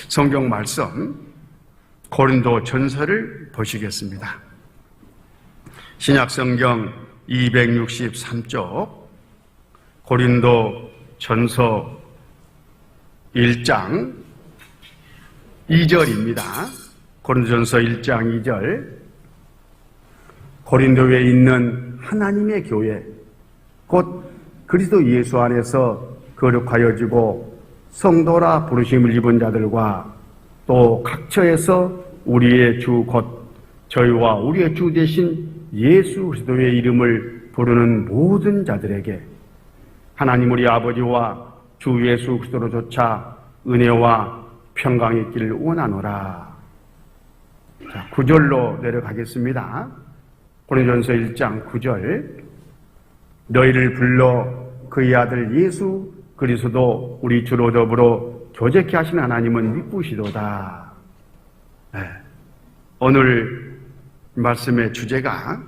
성경 말씀 고린도 전서를 보시겠습니다. 신약 성경 263쪽 고린도 전서 1장 2절입니다. 고린도전서 1장 2절. 고린도에 있는 하나님의 교회 곧 그리스도 예수 안에서 거룩하여지고 성도라 부르심을 입은 자들과 또 각처에서 우리의 주 곧 저희와 우리의 주 되신 예수 그리스도의 이름을 부르는 모든 자들에게 하나님 우리 아버지와 주 예수 그리스도로조차 은혜와 평강이 있기를 원하노라. 자, 9절로 내려가겠습니다. 고린도전서 1장 9절. 너희를 불러 그의 아들 예수 그리스도 우리 주로 더불어 교제케 하신 하나님은 미쁘시도다. 네. 오늘 말씀의 주제가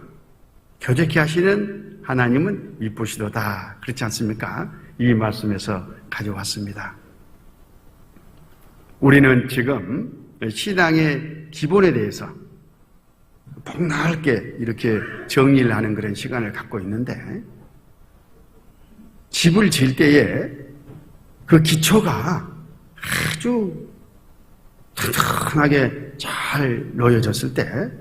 교제케 하시는 하나님은 미쁘시도다. 그렇지 않습니까? 이 말씀에서 가져왔습니다. 우리는 지금 신앙의 기본에 대해서 폭넓게 이렇게 정리를 하는 그런 시간을 갖고 있는데, 집을 지을 때에 그 기초가 아주 튼튼하게 잘 놓여졌을 때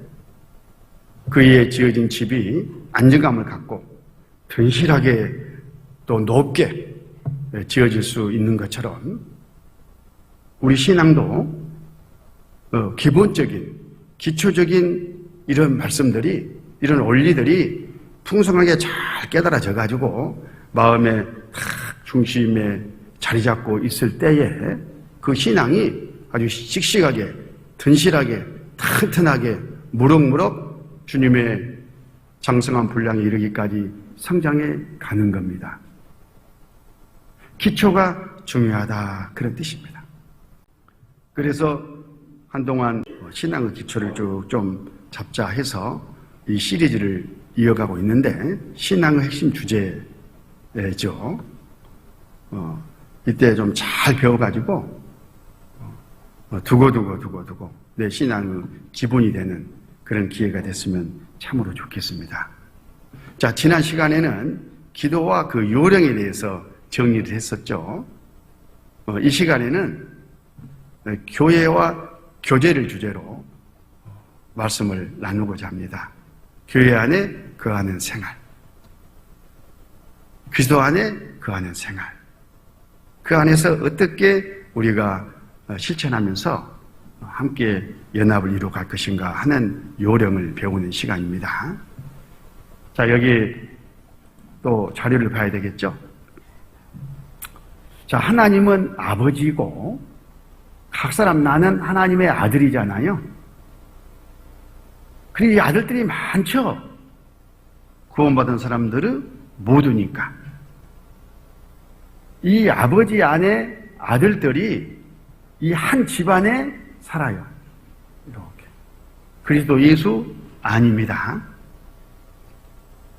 그에 지어진 집이 안정감을 갖고 튼실하게 또 높게 지어질 수 있는 것처럼 우리 신앙도 기본적인 기초적인 이런 말씀들이, 이런 원리들이 풍성하게 잘 깨달아져 가지고 마음의 중심에 자리 잡고 있을 때에 그 신앙이 아주 씩씩하게, 튼실하게, 튼튼하게, 무럭무럭 주님의 장성한 분량에 이르기까지 성장해 가는 겁니다. 기초가 중요하다, 그런 뜻입니다. 그래서 한동안 신앙의 기초를 쭉 좀 잡자 해서 이 시리즈를 이어가고 있는데, 신앙의 핵심 주제죠. 이때 좀 잘 배워가지고 두고 내 신앙의 기본이 되는 그런 기회가 됐으면 참으로 좋겠습니다. 자, 지난 시간에는 기도와 그 요령에 대해서 정리를 했었죠. 이 시간에는 교회와 교제를 주제로 말씀을 나누고자 합니다. 교회 안에 거하는 생활, 그리스도 안에 거하는 생활, 그 안에서 어떻게 우리가 실천하면서 함께 연합을 이루어갈 것인가 하는 요령을 배우는 시간입니다. 자, 여기 또 자료를 봐야 되겠죠? 자, 하나님은 아버지고 각 사람 나는 하나님의 아들이잖아요. 그리고 이 아들들이 많죠. 구원받은 사람들은 모두니까. 이 아버지 안에 아들들이 이 한 집안에 살아요. 이렇게. 그리스도 예수 아닙니다.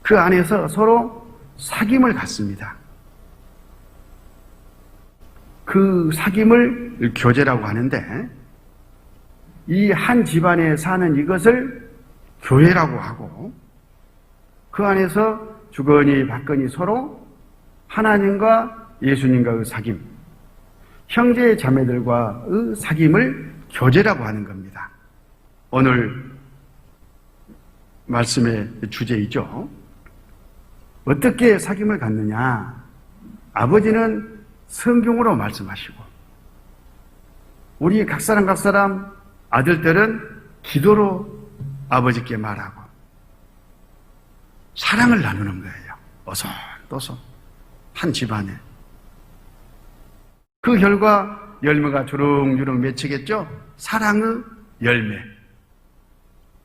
그 안에서 서로 사귐을 갖습니다. 그 사귐을 교제라고 하는데, 이 한 집안에 사는 이것을 교회라고 하고, 그 안에서 주거니 받거니 서로 하나님과 예수님과의 사귐, 형제 자매들과의 사귐을 교제라고 하는 겁니다. 오늘 말씀의 주제이죠. 어떻게 사귐을 갖느냐? 아버지는 성경으로 말씀하시고, 우리 각 사람 아들들은 기도로 아버지께 말하고 사랑을 나누는 거예요. 어손도손 한 집안에. 그 결과 열매가 주렁주렁 맺히겠죠? 사랑의 열매,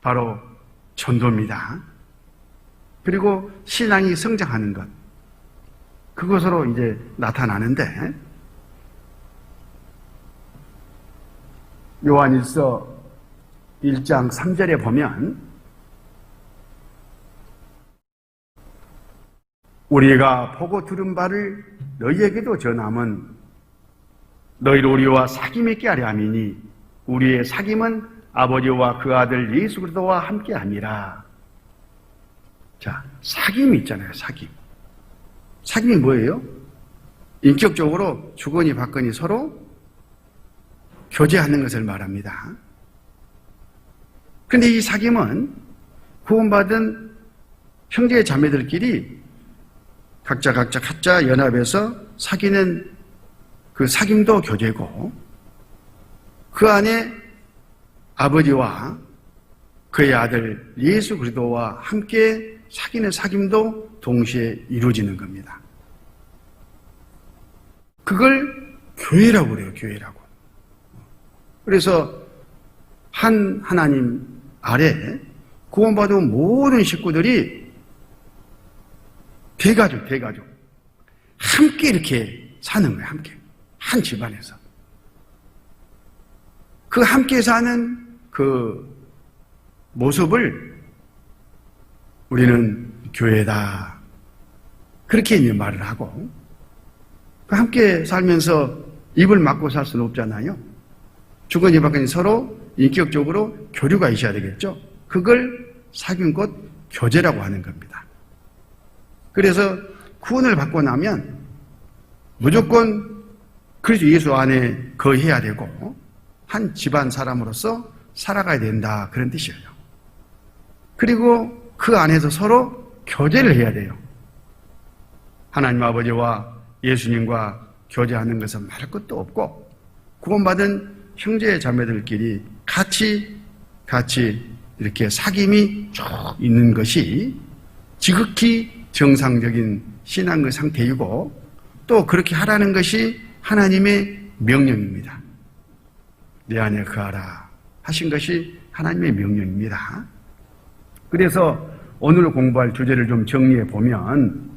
바로 전도입니다. 그리고 신앙이 성장하는 것, 그것으로 이제 나타나는데, 요한일서 1장 3절에 보면 우리가 보고 들은 바를 너희에게도 전함은 너희를 우리와 사귐 있게 하려 함이니 우리의 사귐은 아버지와 그 아들 예수 그리스도와 함께 함이라. 자, 사귐이 있잖아요. 사귐이 뭐예요? 인격적으로 주거니 받거니 서로 교제하는 것을 말합니다. 그런데 이 사귐은 구원받은 형제 자매들끼리 각자 연합해서 사귀는 그 사귐도 교제고, 그 안에 아버지와 그의 아들 예수 그리스도와 함께 사귀는 사귐도 동시에 이루어지는 겁니다. 그걸 교회라고 그래요. 교회라고. 그래서 한 하나님 아래 구원받은 모든 식구들이 대가족 함께 이렇게 사는 거예요. 함께 한 집안에서 그 함께 사는 그 모습을 우리는 교회다, 그렇게 이제 말을 하고, 함께 살면서 입을 막고 살 수는 없잖아요. 주거니 받거니 서로 인격적으로 교류가 있어야 되겠죠. 그걸 사귐 곧 교제라고 하는 겁니다. 그래서 구원을 받고 나면 무조건 그리스도 예수 안에 거해야 되고 한 집안 사람으로서 살아가야 된다, 그런 뜻이에요. 그리고 그 안에서 서로 교제를 해야 돼요. 하나님 아버지와 예수님과 교제하는 것은 말할 것도 없고, 구원받은 형제 자매들끼리 같이 이렇게 사귐이 쭉 있는 것이 지극히 정상적인 신앙의 상태이고, 또 그렇게 하라는 것이 하나님의 명령입니다. 내 안에 거하라 하신 것이 하나님의 명령입니다. 그래서 오늘 공부할 주제를 좀 정리해 보면,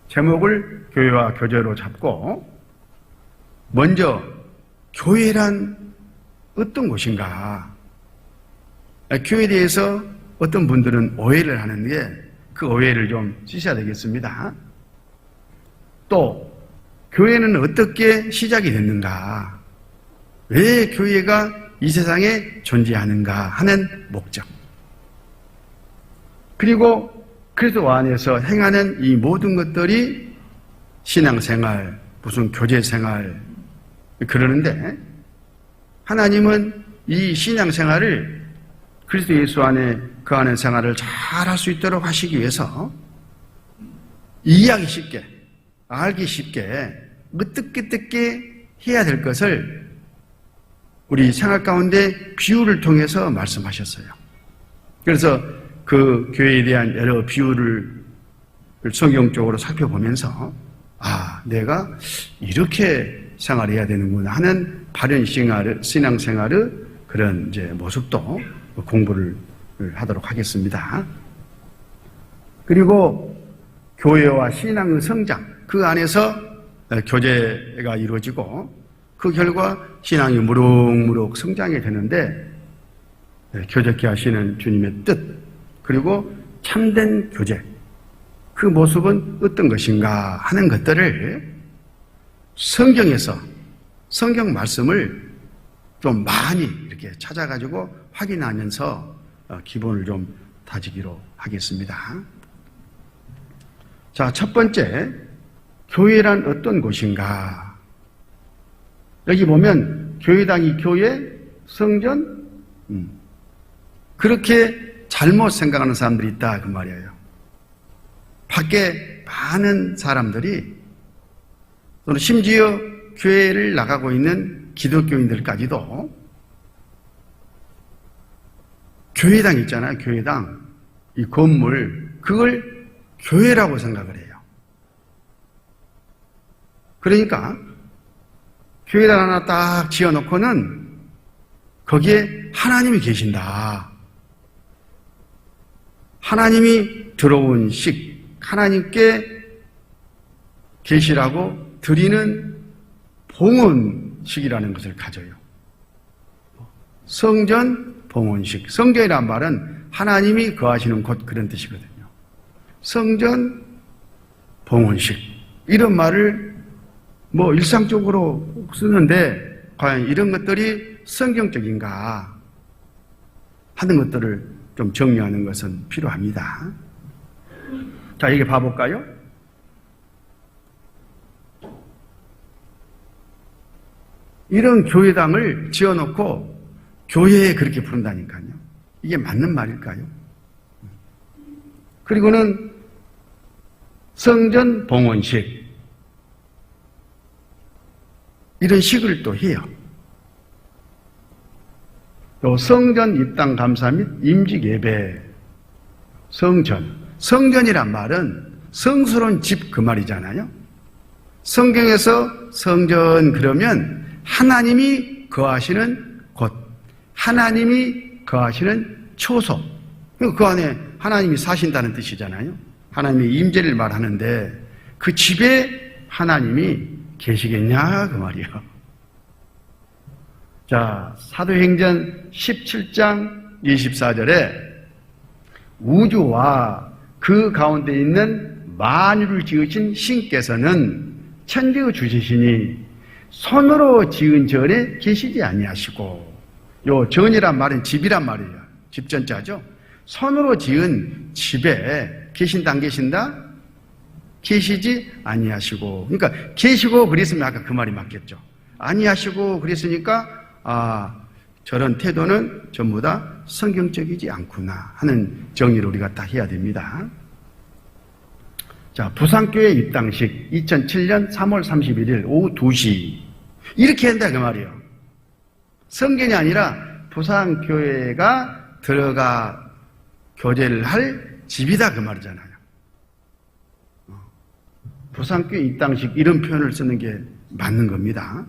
제목을 교회와 교제로 잡고, 먼저 교회란 어떤 곳인가? 교회에 대해서 어떤 분들은 오해를 하는데 그 오해를 좀 씻어야 되겠습니다. 또 교회는 어떻게 시작이 됐는가? 왜 교회가 이 세상에 존재하는가 하는 목적, 그리고 그리스도 안에서 행하는 이 모든 것들이 신앙생활, 무슨 교제생활 그러는데, 하나님은 이 신앙생활을 그리스도 예수 안에 거하는 생활을 잘 할 수 있도록 하시기 위해서 이해하기 쉽게, 알기 쉽게, 어떻게 해야 될 것을 우리 생활 가운데 비유를 통해서 말씀하셨어요. 그래서 그 교회에 대한 여러 비유를 성경적으로 살펴보면서, 내가 이렇게 생활해야 되는구나 하는 바른 신앙생활의 그런 이제 모습도 공부를 하도록 하겠습니다. 그리고 교회와 신앙의 성장, 그 안에서 교제가 이루어지고 그 결과 신앙이 무럭무럭 성장이 되는데, 교제케 하시는 주님의 뜻, 그리고 참된 교제, 그 모습은 어떤 것인가 하는 것들을 성경에서, 성경 말씀을 좀 많이 이렇게 찾아가지고 확인하면서 기본을 좀 다지기로 하겠습니다. 자, 첫 번째, 교회란 어떤 곳인가? 여기 보면 교회당이 교회, 성전, 그렇게 잘못 생각하는 사람들이 있다, 그 말이에요. 밖에 많은 사람들이, 또는 심지어 교회를 나가고 있는 기독교인들까지도 교회당 있잖아요. 교회당, 이 건물, 그걸 교회라고 생각을 해요. 그러니까 교회당 하나 딱 지어놓고는 거기에 하나님이 계신다, 하나님이 들어온 식, 하나님께 계시라고 드리는 봉헌식이라는 것을 가져요. 성전 봉헌식. 성전이란 말은 하나님이 거하시는 곳, 그런 뜻이거든요. 성전 봉헌식, 이런 말을 뭐 일상적으로 쓰는데 과연 이런 것들이 성경적인가 하는 것들을 좀 정리하는 것은 필요합니다. 자, 이게 봐볼까요? 이런 교회당을 지어놓고 교회에 그렇게 부른다니까요. 이게 맞는 말일까요? 그리고는 성전 봉헌식 이런 식을 또 해요. 또 성전 입당 감사 및 임직 예배 성전이란 말은 성스러운 집 그 말이잖아요. 성경에서 성전 그러면 하나님이 거하시는 곳, 하나님이 거하시는 초소, 그 안에 하나님이 사신다는 뜻이잖아요. 하나님의 임재를 말하는데 그 집에 하나님이 계시겠냐 그 말이에요. 자, 사도행전 17장 24절에 우주와 그 가운데 있는 만유를 지으신 신께서는 천지의 주시시니 손으로 지은 절에 계시지 아니하시고, 요 전이란 말은 집이란 말이에요. 집전자죠. 손으로 지은 집에 계신다 안 계신다? 계시지 아니하시고. 그러니까 계시고 그랬으면 아까 그 말이 맞겠죠. 아니하시고 그랬으니까 저런 태도는 전부 다 성경적이지 않구나 하는 정리를 우리가 다 해야 됩니다. 자, 부산교회 입당식 2007년 3월 31일 오후 2시 이렇게 한다 그 말이에요. 성전이 아니라 부산교회가 들어가 교제를 할 집이다 그 말이잖아요. 부산교회 입당식 이런 표현을 쓰는 게 맞는 겁니다.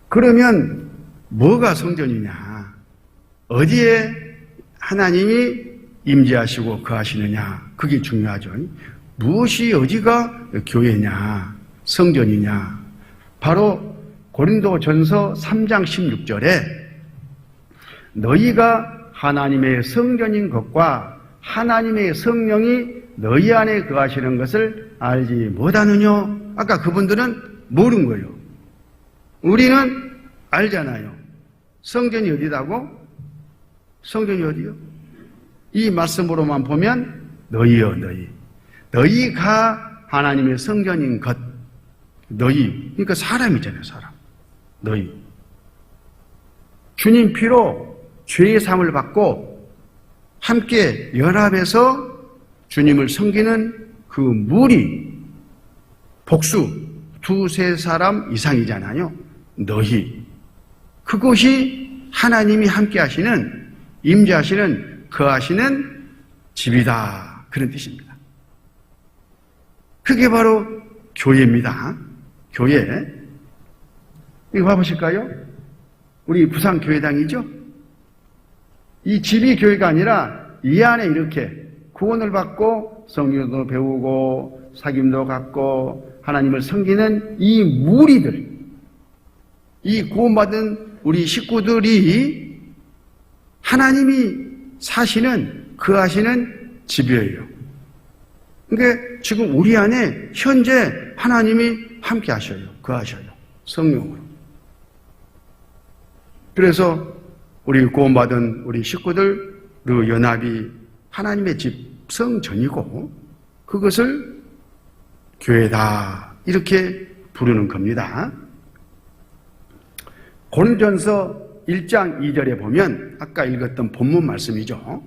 그러면 뭐가 성전이냐? 어디에 하나님이 임재하시고 거하시느냐? 그게 중요하죠. 무엇이 어디가 교회냐? 성전이냐? 바로 고린도전서 3장 16절에 너희가 하나님의 성전인 것과 하나님의 성령이 너희 안에 거하시는 것을 알지 못하느냐? 아까 그분들은 모르는 거예요. 우리는 알잖아요. 성전이 어디다고? 성전이 어디요? 이 말씀으로만 보면 너희요 너희. 너희가 하나님의 성전인 것. 너희. 그러니까 사람이잖아요. 사람. 너희. 주님 피로 죄의 사함을 받고 함께 연합해서 주님을 섬기는 그 무리 복수 두세 사람 이상이잖아요. 너희. 그것이 하나님이 함께 하시는 임재하시는 거하시는 집이다. 그런 뜻입니다. 그게 바로 교회입니다. 교회. 이거 봐보실까요? 우리 부산교회당이죠? 이 집이 교회가 아니라 이 안에 이렇게 구원을 받고 성경도 배우고 사귐도 갖고 하나님을 섬기는 이 무리들, 이 구원받은 우리 식구들이 하나님이 사시는 거하시는 집이에요. 그러니까 지금 우리 안에 현재 하나님이 함께 하셔요. 거하셔요. 성령으로. 그래서 우리 구원받은 우리 식구들 그 연합이 하나님의 집 성전이고 그것을 교회다 이렇게 부르는 겁니다. 고린도전서 1장 2절에 보면 아까 읽었던 본문 말씀이죠.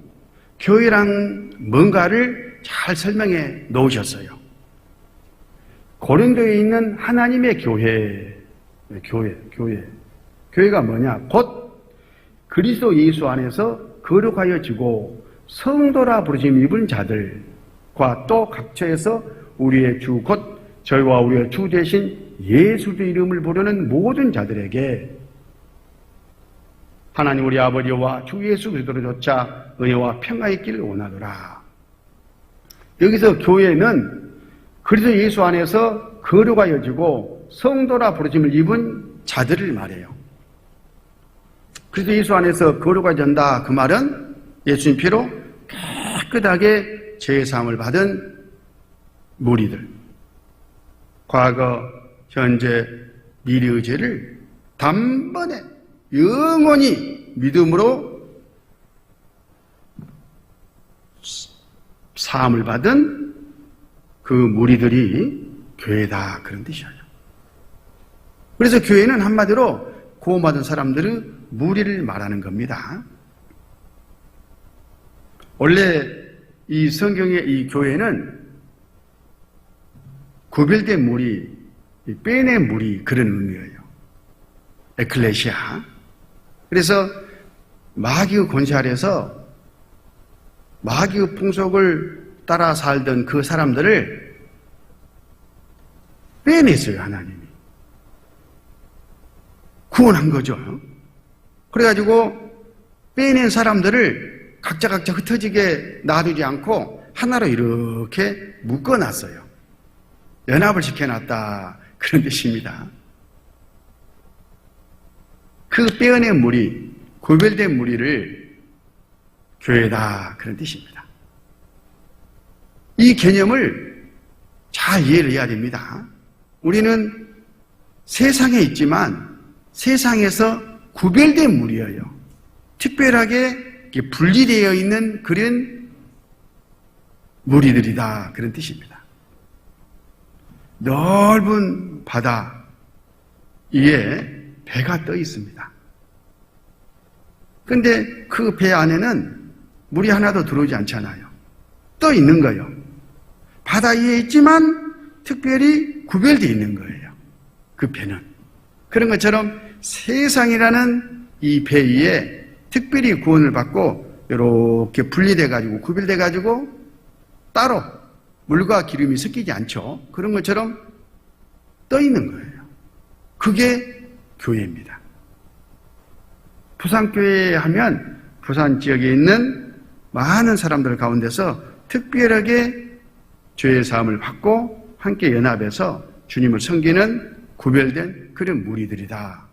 교회랑 뭔가를 잘 설명해 놓으셨어요. 고린도에 있는 하나님의 교회가 뭐냐? 곧 그리스도 예수 안에서 거룩하여지고 성도라 부르심 입은 자들과 또 각처에서 우리의 주 곧 저희와 우리의 주 대신 예수 이름을 부르는 모든 자들에게 하나님 우리 아버지와 주 예수 그리스도로조차 은혜와 평화의 있기를 원하노라. 여기서 교회는 그리스도 예수 안에서 거룩하여지고 성도라 부르심을 입은 자들을 말해요. 그리스도 예수 안에서 거룩하여진다 그 말은 예수님 피로 깨끗하게 죄의 사함을 받은 무리들. 과거, 현재, 미래의 죄를 단번에 영원히 믿음으로 사함을 받은 그 무리들이 교회다, 그런 뜻이에요. 그래서 교회는 한마디로 구원받은 사람들의 무리를 말하는 겁니다. 원래 이 성경의 이 교회는 구별된 무리, 빼낸 무리, 그런 의미예요. 에클레시아. 그래서 마귀의 권세 아래서 마귀의 풍속을 따라 살던 그 사람들을 빼냈어요, 하나님이. 구원한 거죠. 그래가지고 빼낸 사람들을 각자 흩어지게 놔두지 않고 하나로 이렇게 묶어놨어요. 연합을 시켜놨다, 그런 뜻입니다. 그 빼어낸 무리, 구별된 무리를 교회다, 그런 뜻입니다. 이 개념을 잘 이해를 해야 됩니다. 우리는 세상에 있지만 세상에서 구별된 무리예요. 특별하게 분리되어 있는 그런 무리들이다, 그런 뜻입니다. 넓은 바다 위에 배가 떠 있습니다. 그런데 그 배 안에는 물이 하나도 들어오지 않잖아요. 떠 있는 거예요. 바다 위에 있지만 특별히 구별되어 있는 거예요, 그 배는. 그런 것처럼 세상이라는 이 배 위에 특별히 구원을 받고 이렇게 분리돼 가지고 구별돼 가지고 따로 물과 기름이 섞이지 않죠. 그런 것처럼 떠 있는 거예요. 그게 교회입니다. 부산교회 하면 부산 지역에 있는 많은 사람들 가운데서 특별하게 죄의 사함을 받고 함께 연합해서 주님을 섬기는 구별된 그런 무리들이다,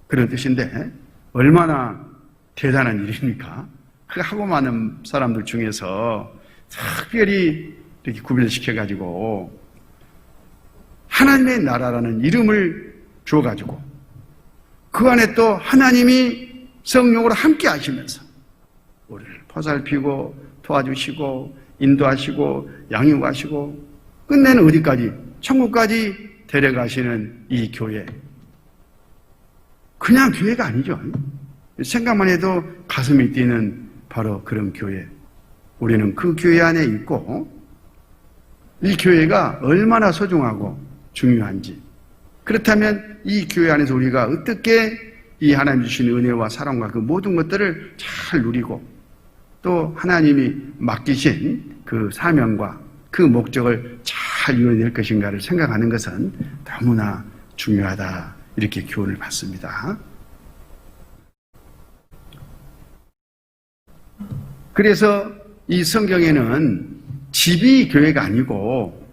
그런 뜻인데 얼마나 대단한 일입니까? 그 하고 많은 사람들 중에서 특별히 이렇게 구별시켜가지고 하나님의 나라라는 이름을 주어가지고 그 안에 또 하나님이 성령으로 함께 하시면서 우리를 보살피고 도와주시고 인도하시고 양육하시고 끝내는 어디까지? 천국까지 데려가시는 이 교회. 그냥 교회가 아니죠. 생각만 해도 가슴이 뛰는 바로 그런 교회. 우리는 그 교회 안에 있고 이 교회가 얼마나 소중하고 중요한지, 그렇다면 이 교회 안에서 우리가 어떻게 이 하나님 주신 은혜와 사랑과 그 모든 것들을 잘 누리고 또 하나님이 맡기신 그 사명과 그 목적을 잘 이뤄낼 것인가를 생각하는 것은 너무나 중요하다, 이렇게 교훈을 받습니다. 그래서 이 성경에는 집이 교회가 아니고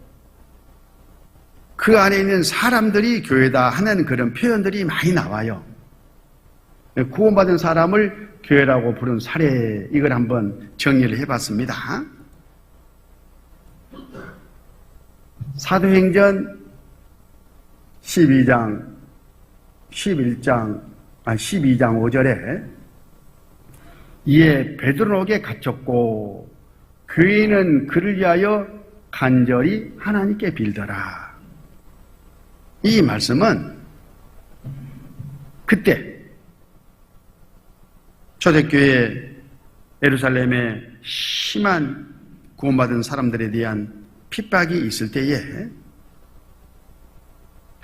그 안에 있는 사람들이 교회다 하는 그런 표현들이 많이 나와요. 구원받은 사람을 교회라고 부른 사례, 이걸 한번 정리를 해봤습니다. 사도행전 12장 5절에 이에 베드로에게 갇혔고 교인은 그를 위하여 간절히 하나님께 빌더라. 이 말씀은 그때 초대교회 예루살렘에 심한 구원받은 사람들에 대한 핍박이 있을 때에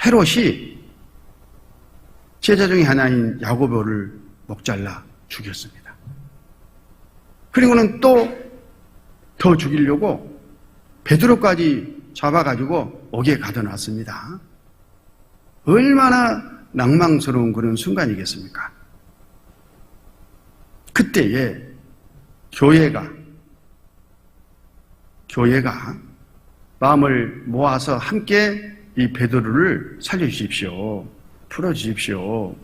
헤롯이 제자 중에 하나인 야고보를 목잘라 죽였습니다. 그리고는 또 더 죽이려고 베드로까지 잡아가지고 옥에 가둬놨습니다. 얼마나 낭망스러운 그런 순간이겠습니까? 그때에 교회가 마음을 모아서 함께 이 베드로를 살려주십시오, 풀어주십시오,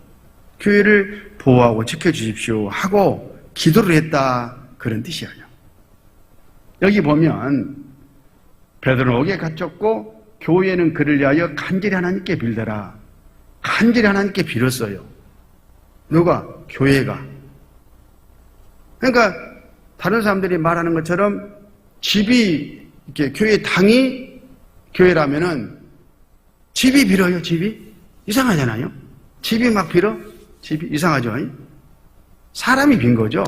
교회를 보호하고 지켜주십시오 하고 기도를 했다, 그런 뜻이에요. 여기 보면 베드로는 옥에 갇혔고 교회는 그를 위하여 간절히 하나님께 빌더라. 간절히 하나님께 빌었어요. 누가? 교회가. 그러니까 다른 사람들이 말하는 것처럼 집이 이렇게 교회 당이 교회라면은 집이 빌어요. 집이 이상하잖아요. 집이 막 빌어? 집이 이상하죠. 사람이 빈 거죠.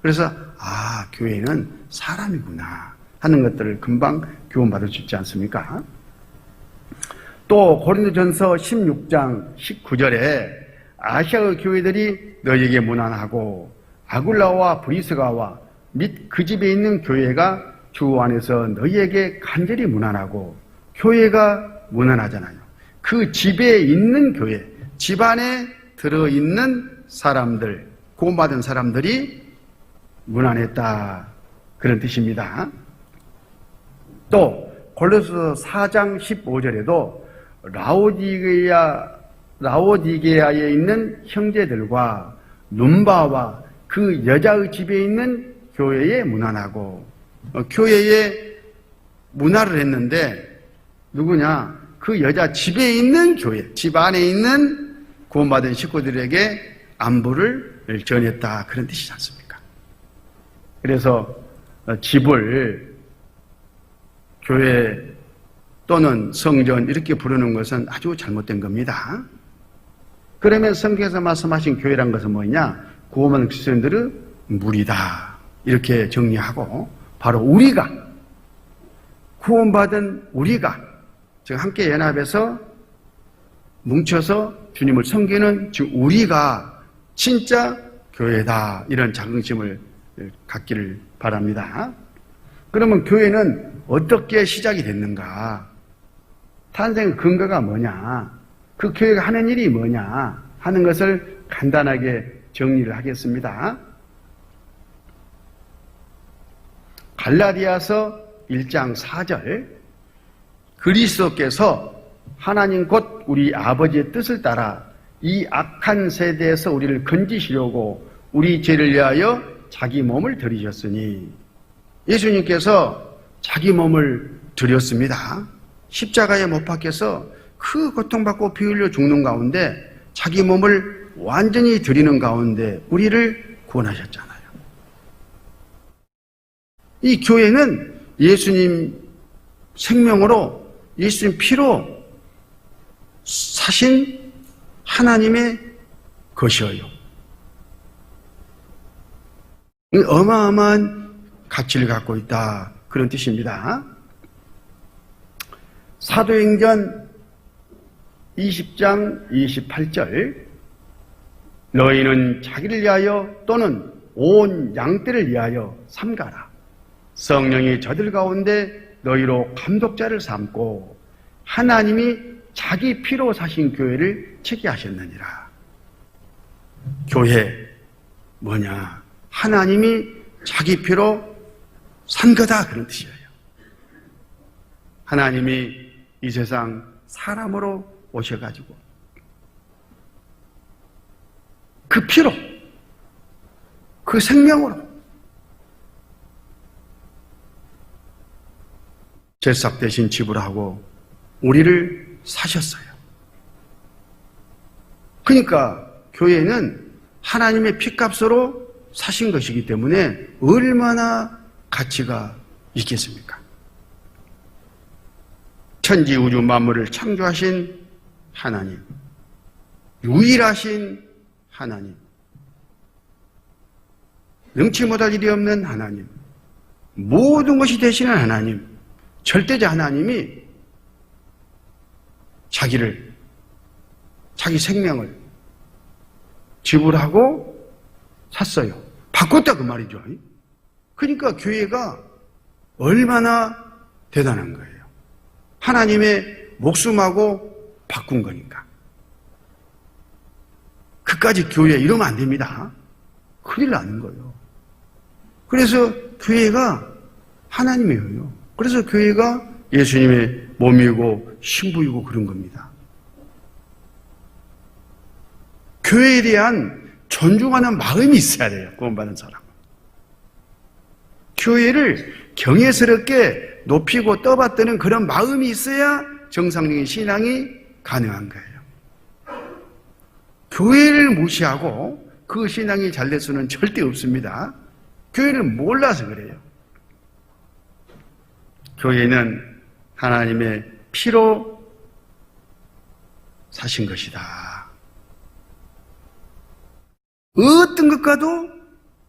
그래서 교회는 사람이구나 하는 것들을 금방 교훈받을 수 있지 않습니까? 또 고린도전서 16장 19절에 아시아의 교회들이 너희에게 무난하고 아굴라와 브리스가와 및 그 집에 있는 교회가 주 안에서 너희에게 간절히 무난하고, 교회가 무난하잖아요. 그 집에 있는 교회, 집 안에 들어있는 사람들, 구원받은 사람들이 무난했다, 그런 뜻입니다. 또 골로새서 4장 15절에도 라오디게아에 있는 형제들과 눈바와 그 여자의 집에 있는 교회에 무난하고, 교회에 문화를 했는데 누구냐? 그 여자 집에 있는 교회, 집 안에 있는 구원받은 식구들에게 안부를 전했다, 그런 뜻이지 않습니까? 그래서 집을 교회 또는 성전 이렇게 부르는 것은 아주 잘못된 겁니다. 그러면 성경에서 말씀하신 교회란 것은 뭐냐? 구원받은 그리스도인들의 무리다, 이렇게 정리하고, 바로 우리가, 구원받은 우리가 지금 함께 연합해서 뭉쳐서 주님을 섬기는 지금 우리가 진짜 교회다, 이런 자긍심을 갖기를 바랍니다. 그러면 교회는 어떻게 시작이 됐는가? 탄생의 근거가 뭐냐? 그 교회가 하는 일이 뭐냐 하는 것을 간단하게 정리를 하겠습니다. 갈라디아서 1장 4절, 그리스도께서 하나님 곧 우리 아버지의 뜻을 따라 이 악한 세대에서 우리를 건지시려고 우리 죄를 위하여 자기 몸을 들이셨으니, 예수님께서 자기 몸을 드렸습니다. 십자가에 못 박혀서 그 고통받고 피 흘려 죽는 가운데 자기 몸을 완전히 드리는 가운데 우리를 구원하셨잖아요. 이 교회는 예수님 생명으로, 예수님 피로 사신 하나님의 것이에요. 어마어마한 가치를 갖고 있다, 그런 뜻입니다. 사도행전 20장 28절, 너희는 자기를 위하여 또는 온 양떼를 위하여 삼가라. 성령이 저들 가운데 너희로 감독자를 삼고 하나님이 자기 피로 사신 교회를 치게하셨느니라. 교회 뭐냐? 하나님이 자기 피로 산 거다, 그런 뜻이에요. 하나님이 이 세상 사람으로 오셔가지고 그 피로, 그 생명으로 죄값 대신 지불하고 우리를 사셨어요. 그러니까 교회는 하나님의 피값으로 사신 것이기 때문에 얼마나 가치가 있겠습니까? 천지 우주 만물을 창조하신 하나님, 유일하신 하나님, 능치 못할 일이 없는 하나님, 모든 것이 되시는 하나님, 절대자 하나님이 자기 생명을 지불하고 샀어요. 바꿨다, 그 말이죠. 그러니까 교회가 얼마나 대단한 거예요. 하나님의 목숨하고 바꾼 거니까. 그까지 교회 이러면 안 됩니다. 큰일 나는 거예요. 그래서 교회가 하나님이에요. 그래서 교회가 예수님의 몸이고 신부이고 그런 겁니다. 교회에 대한 존중하는 마음이 있어야 돼요, 구원받은 사람은. 교회를 경외스럽게 높이고 떠받드는 그런 마음이 있어야 정상적인 신앙이 가능한 거예요. 교회를 무시하고 그 신앙이 잘 될 수는 절대 없습니다. 교회를 몰라서 그래요. 교회는 하나님의 피로 사신 것이다. 어떤 것과도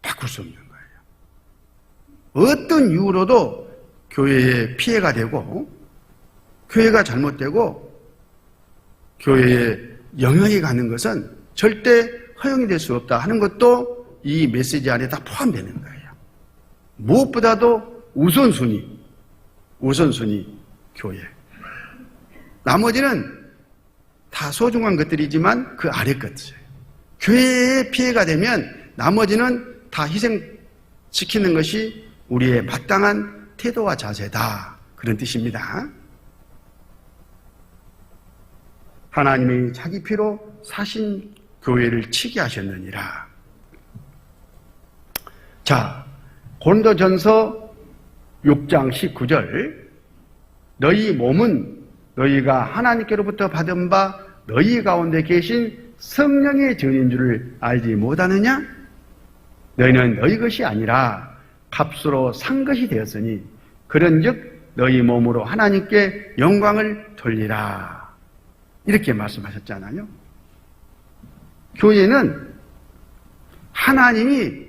바꿀 수 없는 거예요. 어떤 이유로도 교회에 피해가 되고 교회가 잘못되고 교회에 영향이 가는 것은 절대 허용이 될 수 없다 하는 것도 이 메시지 안에 다 포함되는 거예요. 무엇보다도 우선순위 교회. 나머지는 다 소중한 것들이지만 그 아래 것이에요. 교회에 피해가 되면 나머지는 다 희생시키는 것이 우리의 마땅한 태도와 자세다. 그런 뜻입니다. 하나님이 자기 피로 사신 교회를 치게 하셨느니라. 자, 고린도전서 6장 19절 너희 몸은 너희가 하나님께로부터 받은 바 너희 가운데 계신 성령의 증인 줄을 알지 못하느냐? 너희는 너희 것이 아니라 값으로 산 것이 되었으니 그런즉 너희 몸으로 하나님께 영광을 돌리라. 이렇게 말씀하셨잖아요. 교회는 하나님이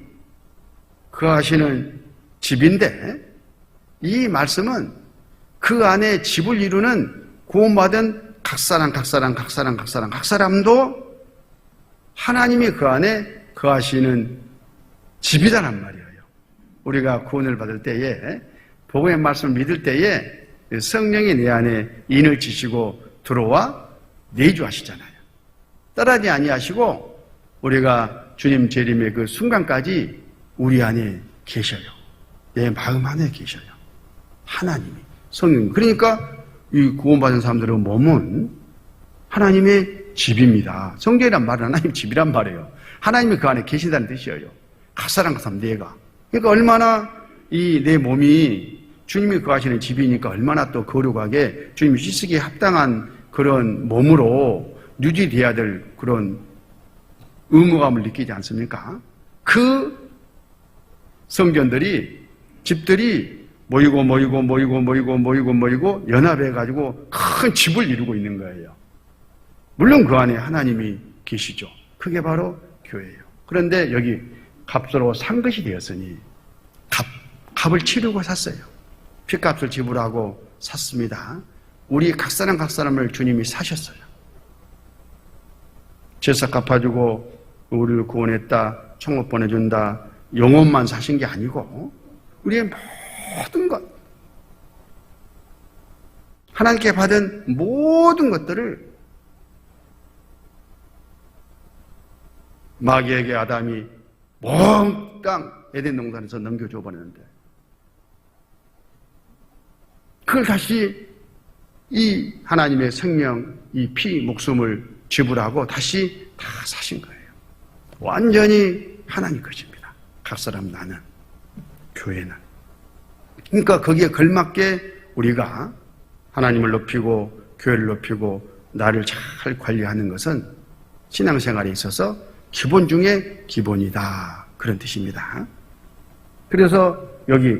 거하시는 집인데 이 말씀은 그 안에 집을 이루는 구원받은 각 사람도 하나님이 그 안에 거하시는 집이라는 말이에요. 우리가 구원을 받을 때에 복음의 말씀을 믿을 때에 성령이 내 안에 인을 지시고 들어와 내주하시잖아요. 떠나지 아니하시고 우리가 주님 재림의 그 순간까지 우리 안에 계셔요. 내 마음 안에 계셔요. 하나님이 성령. 그러니까 이 구원받은 사람들의 몸은 하나님의 집입니다. 성경이란 말은 하나님 집이란 말이에요. 하나님이 그 안에 계시다는 뜻이에요. 각 사람 내가. 그러니까 얼마나 이 내 몸이 주님이 거하시는 집이니까 얼마나 또 거룩하게 주님이 씻기에 합당한 그런 몸으로 유지돼야 될 그런 의무감을 느끼지 않습니까? 그 성전들이 집들이 모이고 연합해가지고 큰 집을 이루고 있는 거예요. 물론 그 안에 하나님이 계시죠. 그게 바로 교회예요. 그런데 여기 값으로 산 것이 되었으니 값을 치르고 샀어요. 핏값을 지불하고 샀습니다. 우리 각 사람을 주님이 사셨어요. 제사 갚아주고 우리를 구원했다, 천국 보내준다, 영혼만 사신 게 아니고 우리의 모든 것, 하나님께 받은 모든 것들을 마귀에게 아담이 몽땅 에덴 동산에서 넘겨줘 버렸는데 그걸 다시 이 하나님의 생명, 이 피, 목숨을 지불하고 다시 다 사신 거예요. 완전히 하나님 것입니다. 각 사람 나는, 교회는. 그러니까 거기에 걸맞게 우리가 하나님을 높이고 교회를 높이고 나를 잘 관리하는 것은 신앙생활에 있어서 기본 중에 기본이다. 그런 뜻입니다. 그래서 여기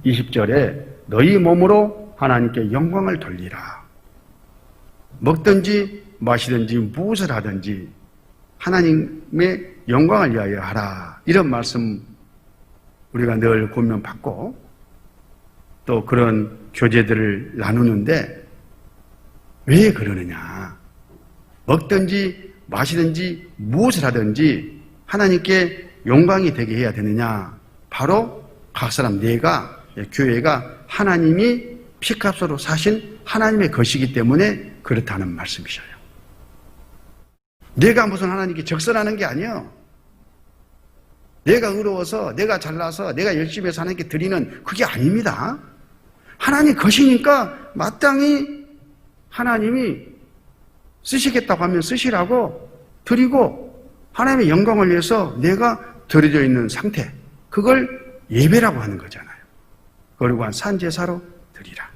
20절에 너희 몸으로 하나님께 영광을 돌리라. 먹든지 마시든지 무엇을 하든지 하나님의 영광을 위하여 하라. 이런 말씀 우리가 늘 권면받고 또 그런 교제들을 나누는데 왜 그러느냐. 먹든지 마시든지 무엇을 하든지 하나님께 영광이 되게 해야 되느냐. 바로 각 사람 내가, 교회가 하나님이 피값으로 사신 하나님의 것이기 때문에 그렇다는 말씀이셔요. 내가 무슨 하나님께 적선하는 게 아니에요. 내가 의로워서, 내가 잘나서, 내가 열심히 해서 하나님께 드리는 그게 아닙니다. 하나님 것이니까 마땅히 하나님이 쓰시겠다고 하면 쓰시라고 드리고 하나님의 영광을 위해서 내가 드려져 있는 상태, 그걸 예배라고 하는 거잖아요. 거룩한 산제사로 드리라.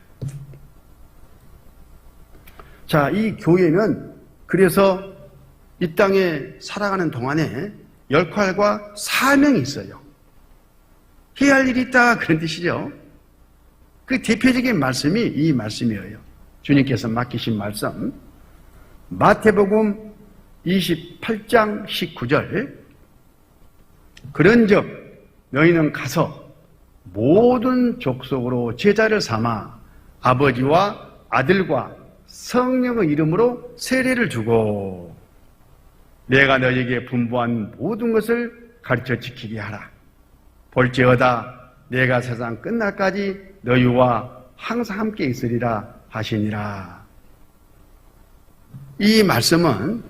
자, 이 교회는 그래서 이 땅에 살아가는 동안에 역할과 사명이 있어요. 해야 할 일이 있다, 그런 뜻이죠. 그 대표적인 말씀이 이 말씀이에요. 주님께서 맡기신 말씀. 마태복음 28장 19절. 그런즉 너희는 가서 모든 족속으로 제자를 삼아 아버지와 아들과 성령의 이름으로 세례를 주고 내가 너희에게 분부한 모든 것을 가르쳐 지키게 하라. 볼지어다 내가 세상 끝날까지 너희와 항상 함께 있으리라 하시니라. 이 말씀은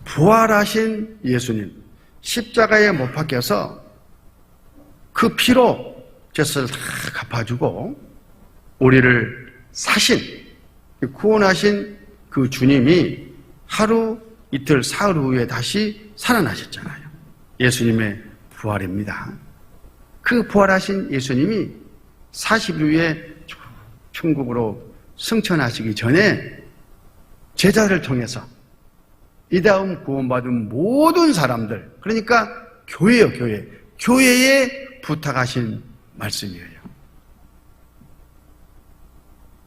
부활하신 예수님 십자가에 못 박혀서 그 피로 죄를 다 갚아주고 우리를 사신, 구원하신 그 주님이 하루 이틀 사흘 후에 다시 살아나셨잖아요. 예수님의 부활입니다. 그 부활하신 예수님이 40일 후에 천국으로 승천하시기 전에 제자를 통해서 이 다음 구원받은 모든 사람들, 그러니까 교회요, 교회. 교회에 부탁하신 말씀이에요.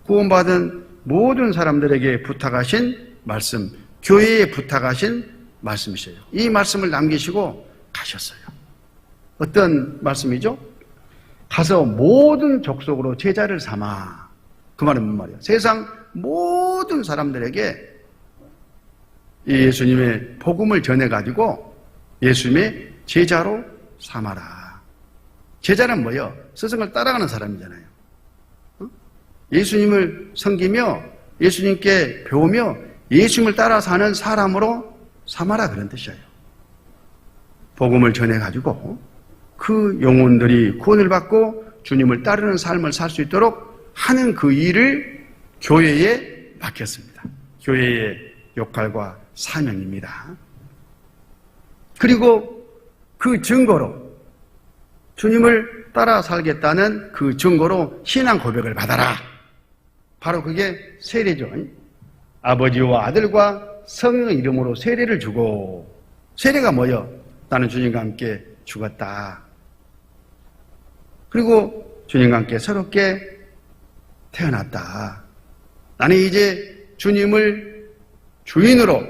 구원받은 모든 사람들에게 부탁하신 말씀, 교회에 부탁하신 말씀이세요. 이 말씀을 남기시고 가셨어요. 어떤 말씀이죠? 가서 모든 족속으로 제자를 삼아. 그 말은 뭔 말이에요? 세상 모든 사람들에게 예수님의 복음을 전해가지고 예수님의 제자로 삼아라. 제자는 뭐예요? 스승을 따라가는 사람이잖아요. 예수님을 섬기며 예수님께 배우며 예수님을 따라 사는 사람으로 삼아라, 그런 뜻이에요. 복음을 전해가지고 그 영혼들이 구원을 받고 주님을 따르는 삶을 살 수 있도록 하는 그 일을 교회에 맡겼습니다. 교회의 역할과 사명입니다. 그리고 그 증거로 주님을 따라 살겠다는 그 증거로 신앙 고백을 받아라. 바로 그게 세례죠. 아버지와 아들과 성령의 이름으로 세례를 주고, 세례가 뭐예요? 나는 주님과 함께 죽었다. 그리고 주님과 함께 새롭게 태어났다. 나는 이제 주님을 주인으로,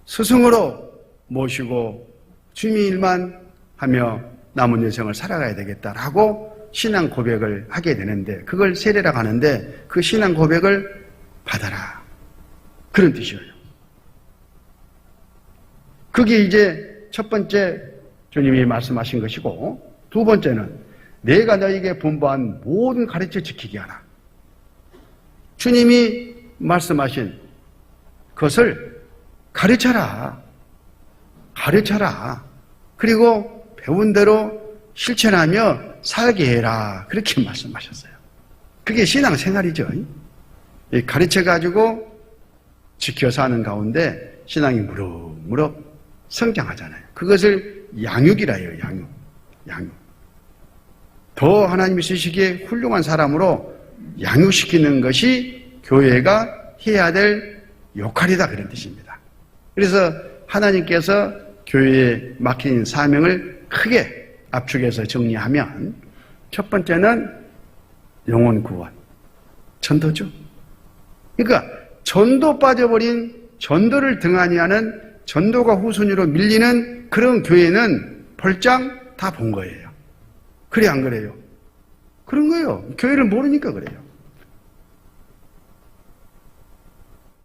스승으로 모시고 주님의 일만 하며 남은 여생을 살아가야 되겠다라고 신앙 고백을 하게 되는데, 그걸 세례라고 하는데 그 신앙 고백을 받아라, 그런 뜻이에요. 그게 이제 첫 번째 주님이 말씀하신 것이고, 두 번째는 내가 너에게 분부한 모든 가르쳐 지키게 하라. 주님이 말씀하신 것을 가르쳐라. 가르쳐라. 그리고 배운 대로 실천하며 살게 해라. 그렇게 말씀하셨어요. 그게 신앙생활이죠. 가르쳐가지고 지켜 사는 가운데 신앙이 무럭무럭 성장하잖아요. 그것을 양육이라 해요. 양육. 더 하나님이 쓰시기에 훌륭한 사람으로 양육시키는 것이 교회가 해야 될 역할이다, 그런 뜻입니다. 그래서 하나님께서 교회에 맡긴 사명을 크게 압축해서 정리하면, 첫 번째는 영혼 구원, 전도죠. 그러니까 전도 빠져버린, 전도를 등한히 하는, 전도가 후순위로 밀리는 그런 교회는 벌장 다 본 거예요. 그래, 안 그래요? 그런 거예요. 교회를 모르니까 그래요.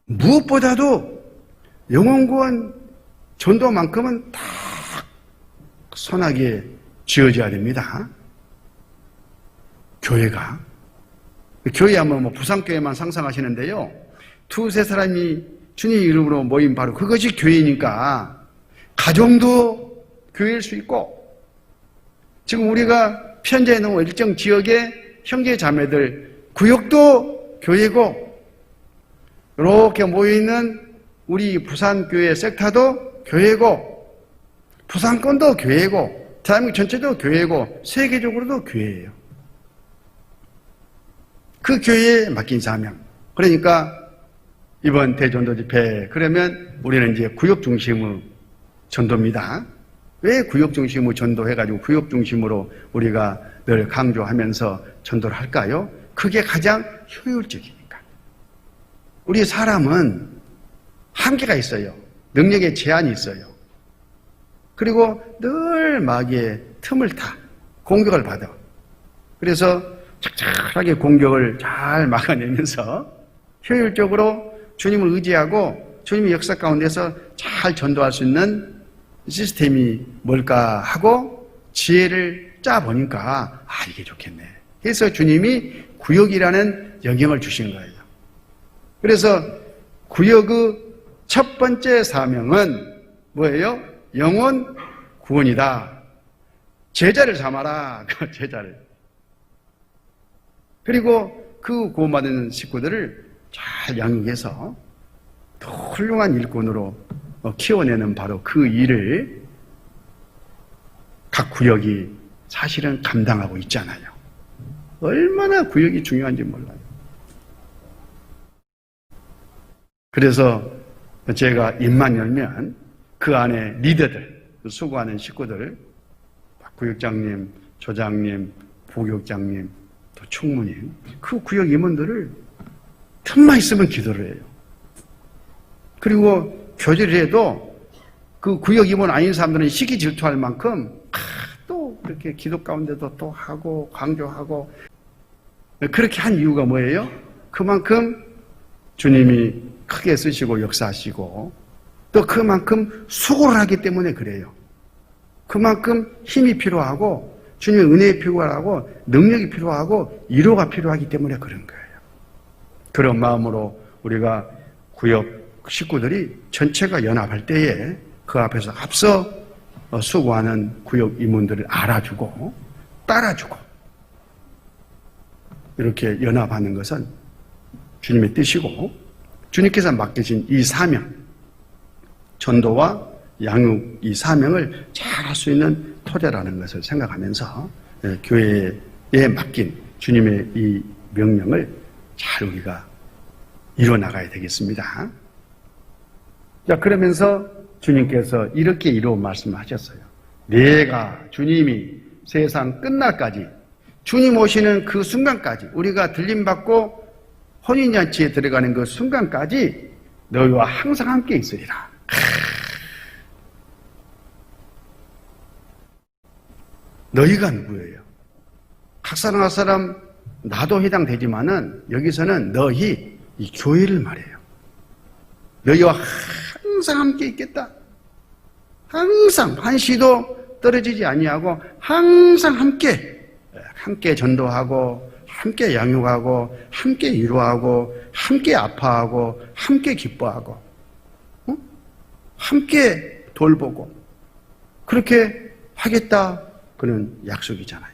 무엇보다도 영혼구원 전도만큼은 다 선하게 지어져야 됩니다. 교회가. 교회 하면 뭐 부산교회만 상상하시는데요. 두세 사람이 주님 이름으로 모인 바로 그것이 교회니까 가정도 교회일 수 있고, 지금 우리가 편지해 놓은 일정 지역의 형제 자매들 구역도 교회고, 이렇게 모여있는 우리 부산교회 섹터도 교회고, 부산권도 교회고, 대한민국 전체도 교회고, 세계적으로도 교회예요. 그 교회에 맡긴 사명, 그러니까 이번 대전도 집회 그러면 우리는 이제 구역 중심의 전도입니다. 왜 구역 중심의 전도해가지고 구역 중심으로 우리가 늘 강조하면서 전도를 할까요? 그게 가장 효율적이니까. 우리 사람은 한계가 있어요. 능력에 제한이 있어요. 그리고 늘 마귀의 틈을 타 공격을 받아. 그래서 착착하게 공격을 잘 막아내면서 효율적으로 주님을 의지하고 주님의 역사 가운데서 잘 전도할 수 있는 시스템이 뭘까 하고 지혜를 짜보니까 이게 좋겠네. 그래서 주님이 구역이라는 영역을 주신 거예요. 그래서 구역의 첫 번째 사명은 뭐예요? 영혼 구원이다. 제자를 삼아라. 제자를. 그리고 그 구원받은 식구들을 잘 양육해서 더 훌륭한 일꾼으로 키워내는 바로 그 일을 각 구역이 사실은 감당하고 있잖아요. 얼마나 구역이 중요한지 몰라요. 그래서 제가 입만 열면 그 안에 리더들, 수고하는 식구들, 구역장님, 조장님, 부교육장님, 또 총무님, 그 구역 임원들을 틈만 있으면 기도를 해요. 그리고 교제를 해도 그 구역 임원 아닌 사람들은 시기 질투할 만큼 또 그렇게 기도 가운데도 또 하고 강조하고 그렇게 한 이유가 뭐예요? 그만큼 주님이 크게 쓰시고 역사하시고 또 그만큼 수고를 하기 때문에 그래요. 그만큼 힘이 필요하고 주님의 은혜가 필요하고 능력이 필요하고 위로가 필요하기 때문에 그런 거예요. 그런 마음으로 우리가 구역 식구들이 전체가 연합할 때에 그 앞에서 앞서 수고하는 구역 임원들을 알아주고 따라주고 이렇게 연합하는 것은 주님의 뜻이고 주님께서 맡기신 이 사명, 전도와 양육 이 사명을 잘 할 수 있는 토대라는 것을 생각하면서 교회에 맡긴 주님의 이 명령을 잘 우리가 이뤄나가야 되겠습니다. 자, 그러면서 주님께서 이렇게 이루어 말씀하셨어요. 내가 주님이 세상 끝날까지 주님 오시는 그 순간까지 우리가 들림받고 혼인잔치에 들어가는 그 순간까지 너희와 항상 함께 있으리라. 너희가 누구예요? 각 사람 각 사람 나도 해당되지만은 여기서는 너희 이 교회를 말해요. 너희와 항상 함께 있겠다. 항상 한시도 떨어지지 아니하고 항상 함께 전도하고 함께 양육하고 함께 위로하고 함께 아파하고 함께 기뻐하고 함께 돌보고 그렇게 하겠다. 그런 약속이잖아요.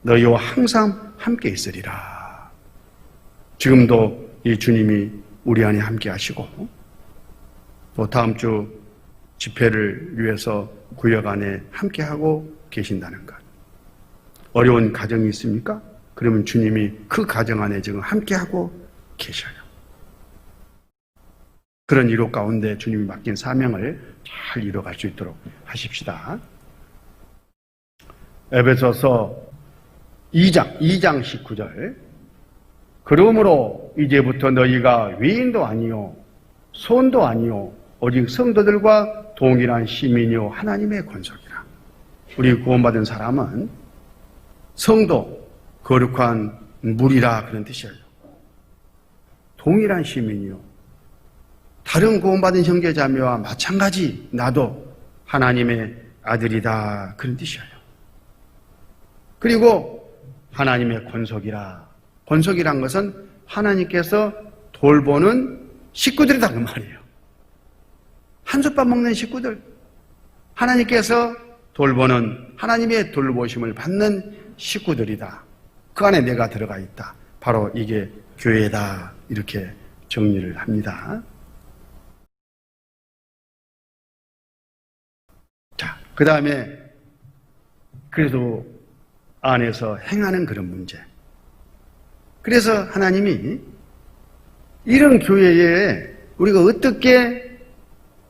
너희와 항상 함께 있으리라. 지금도 이 주님이 우리 안에 함께 하시고 또 다음 주 집회를 위해서 구역 안에 함께 하고 계신다는 것. 어려운 가정이 있습니까? 그러면 주님이 그 가정 안에 지금 함께 하고 계셔요. 그런 위로 가운데 주님이 맡긴 사명을 잘 이뤄갈 수 있도록 하십시다. 에베소서 2장 19절. 그러므로 이제부터 너희가 외인도 아니요 손도 아니요 오직 성도들과 동일한 시민이요 하나님의 권속이라. 우리 구원받은 사람은 성도, 거룩한 물이라 그런 뜻이에요. 동일한 시민이요. 다른 구원받은 형제자매와 마찬가지 나도 하나님의 아들이다 그런 뜻이에요. 그리고 하나님의 권속이라. 권속이란 것은 하나님께서 돌보는 식구들이다 그 말이에요. 한솥밥 먹는 식구들. 하나님께서 돌보는 하나님의 돌보심을 받는 식구들이다. 그 안에 내가 들어가 있다. 바로 이게 교회다. 이렇게 정리를 합니다. 자, 그 다음에 그래도 안에서 행하는 그런 문제. 그래서 하나님이 이런 교회에 우리가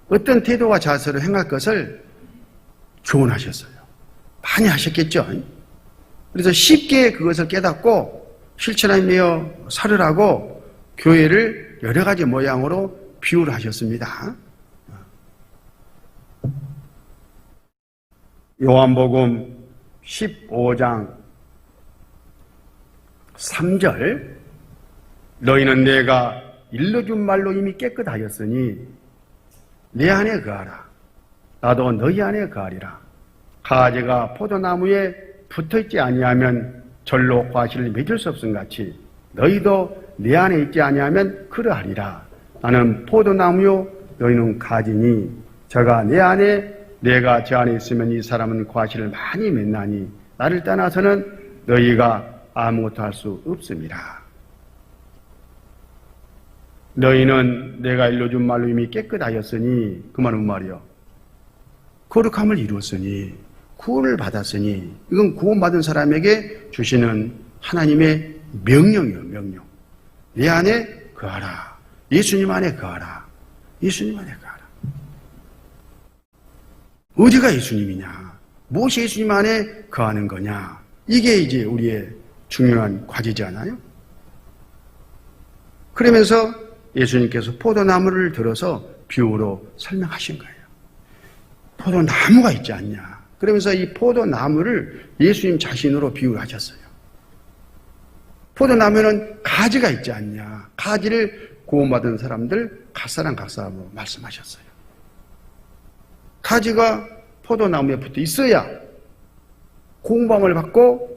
어떤 태도와 자세로 행할 것을 교훈하셨어요. 많이 하셨겠죠. 그래서 쉽게 그것을 깨닫고 실천하며 살으라고 교회를 여러 가지 모양으로 비유를 하셨습니다. 요한복음 15장 3절 너희는 내가 일러준 말로 이미 깨끗하였으니 내 안에 거하라. 나도 너희 안에 거하리라. 가지가 포도나무에 붙어있지 아니하면 절로 과실을 맺을 수 없음 같이 너희도 내 안에 있지 아니하면 그러하리라. 나는 포도나무요 너희는 가지니 저가 내 안에 내가 저 안에 있으면 이 사람은 과실을 많이 맺나니 나를 떠나서는 너희가 아무것도 할 수 없습니다. 너희는 내가 일러준 말로 이미 깨끗하였으니 그 말은 말이요. 거룩함을 이루었으니 구원을 받았으니 이건 구원받은 사람에게 주시는 하나님의 명령이요. 명령. 내 안에 거하라. 예수님 안에 거하라. 예수님 안에 거하라. 어디가 예수님이냐? 무엇이 예수님 안에 거하는 거냐? 이게 이제 우리의 중요한 과제지 않아요? 그러면서 예수님께서 포도나무를 들어서 비유로 설명하신 거예요. 포도나무가 있지 않냐? 그러면서 이 포도나무를 예수님 자신으로 비유하셨어요. 포도나무는 가지가 있지 않냐? 가지를 구원받은 사람들 각사랑 각사로 말씀하셨어요. 가지가 포도나무에 붙어 있어야 공범을 받고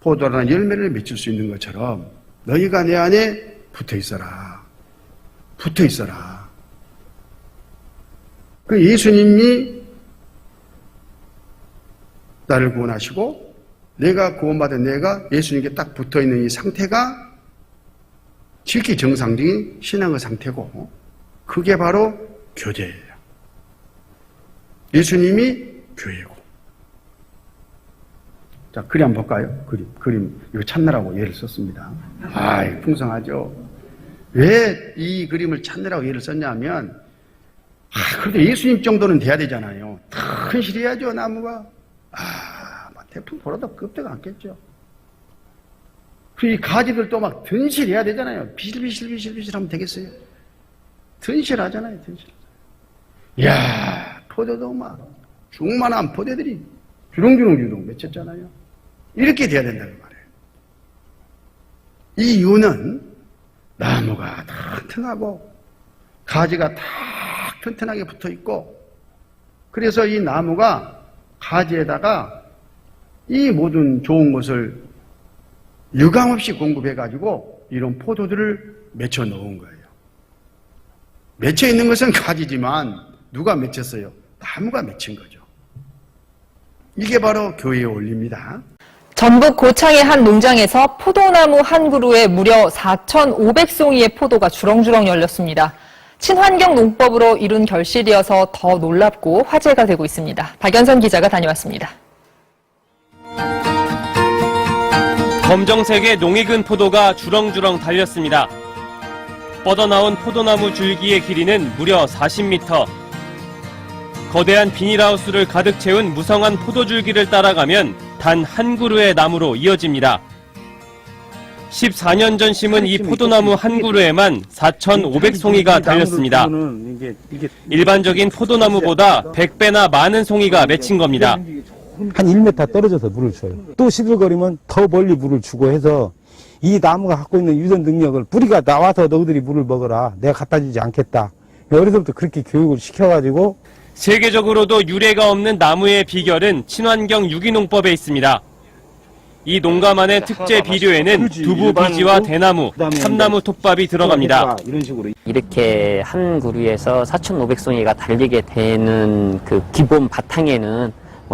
포도라는 열매를 맺을 수 있는 것처럼 너희가 내 안에 붙어 있어라. 붙어 있어라. 그 예수님이 나를 구원하시고 내가 구원받은 내가 예수님께 딱 붙어 있는 이 상태가 지극히 정상적인 신앙의 상태고 그게 바로 교제예요. 예수님이 교회고. 자, 그림 한번 볼까요? 그림. 이거 찾느라고 예를 썼습니다. 풍성하죠? 왜 이 그림을 찾느라고 예를 썼냐면, 그래도 예수님 정도는 돼야 되잖아요. 튼실해야죠, 나무가. 태풍 불어도 껍데가 않겠죠. 이 가지들도 막 튼실해야 되잖아요. 비실비실 하면 되겠어요? 튼실하잖아요, 튼실하잖아요. 이야, 포도도 막, 중만한 포도들이 주렁주렁 맺혔잖아요. 이렇게 돼야 된다는 말이에요. 이 이유는 나무가 튼튼하고, 가지가 다 튼튼하게 붙어 있고, 그래서 이 나무가 가지에다가 이 모든 좋은 것을 유감없이 공급해가지고 이런 포도들을 맺혀 놓은 거예요. 맺혀 있는 것은 가지지만 누가 맺혔어요? 나무가 맺힌 거죠. 이게 바로 교회의 원리입니다. 전북 고창의 한 농장에서 포도나무 한 그루에 무려 4,500송이의 포도가 주렁주렁 열렸습니다. 친환경 농법으로 이룬 결실이어서 더 놀랍고 화제가 되고 있습니다. 박연선 기자가 다녀왔습니다. 검정색의 농익은 포도가 주렁주렁 달렸습니다. 뻗어나온 포도나무 줄기의 길이는 무려 40m. 거대한 비닐하우스를 가득 채운 무성한 포도줄기를 따라가면 단 한 그루의 나무로 이어집니다. 14년 전 심은 이 포도나무 한 그루에만 4,500송이가 달렸습니다. 일반적인 포도나무보다 100배나 많은 송이가 맺힌 겁니다. 한 1m 떨어져서 물을 줘요. 또 시들거리면 더 멀리 물을 주고 해서 이 나무가 갖고 있는 유전 능력을 뿌리가 나와서 너희들이 물을 먹어라. 내가 갖다 주지 않겠다. 어려서부터 그렇게 교육을 시켜가지고 세계적으로도 유례가 없는 나무의 비결은 친환경 유기농법에 있습니다. 이 농가만의 특제 비료에는 두부 비지와 대나무, 참나무 톱밥이 들어갑니다. 이렇게 한 그루에서 4,500송이가 달리게 되는 그 기본 바탕에는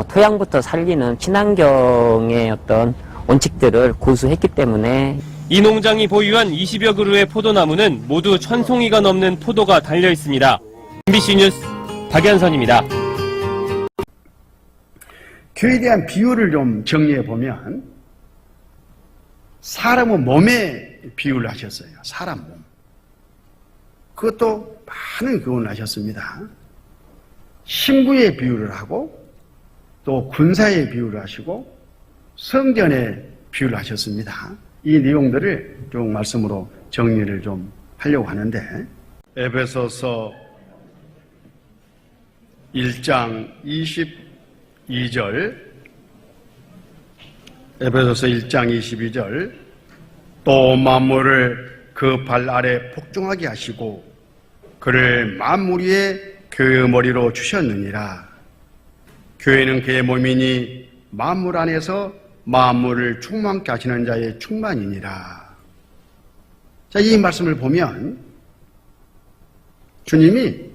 토양부터 살리는 친환경의 어떤 원칙들을 고수했기 때문에 이 농장이 보유한 20여 그루의 포도나무는 모두 1,000송이가 넘는 포도가 달려 있습니다. MBC 뉴스 박연선입니다. 교회에 대한 비유를 좀 정리해 보면 사람의 몸에 비유를 하셨어요. 사람 몸. 그것도 많은 교훈을 하셨습니다. 신부의 비유를 하고 또 군사의 비유를 하시고 성전의 비유를 하셨습니다. 이 내용들을 좀 말씀으로 정리를 좀 하려고 하는데, 에베소서 1장 22절, 에베소서 1장 22절, 또 만물을 그 발 아래 복종하게 하시고 그를 만물 위에 교회의 머리로 주셨느니라. 교회는 그의 몸이니 만물 안에서 만물을 충만케 하시는 자의 충만이니라. 자, 이 말씀을 보면 주님이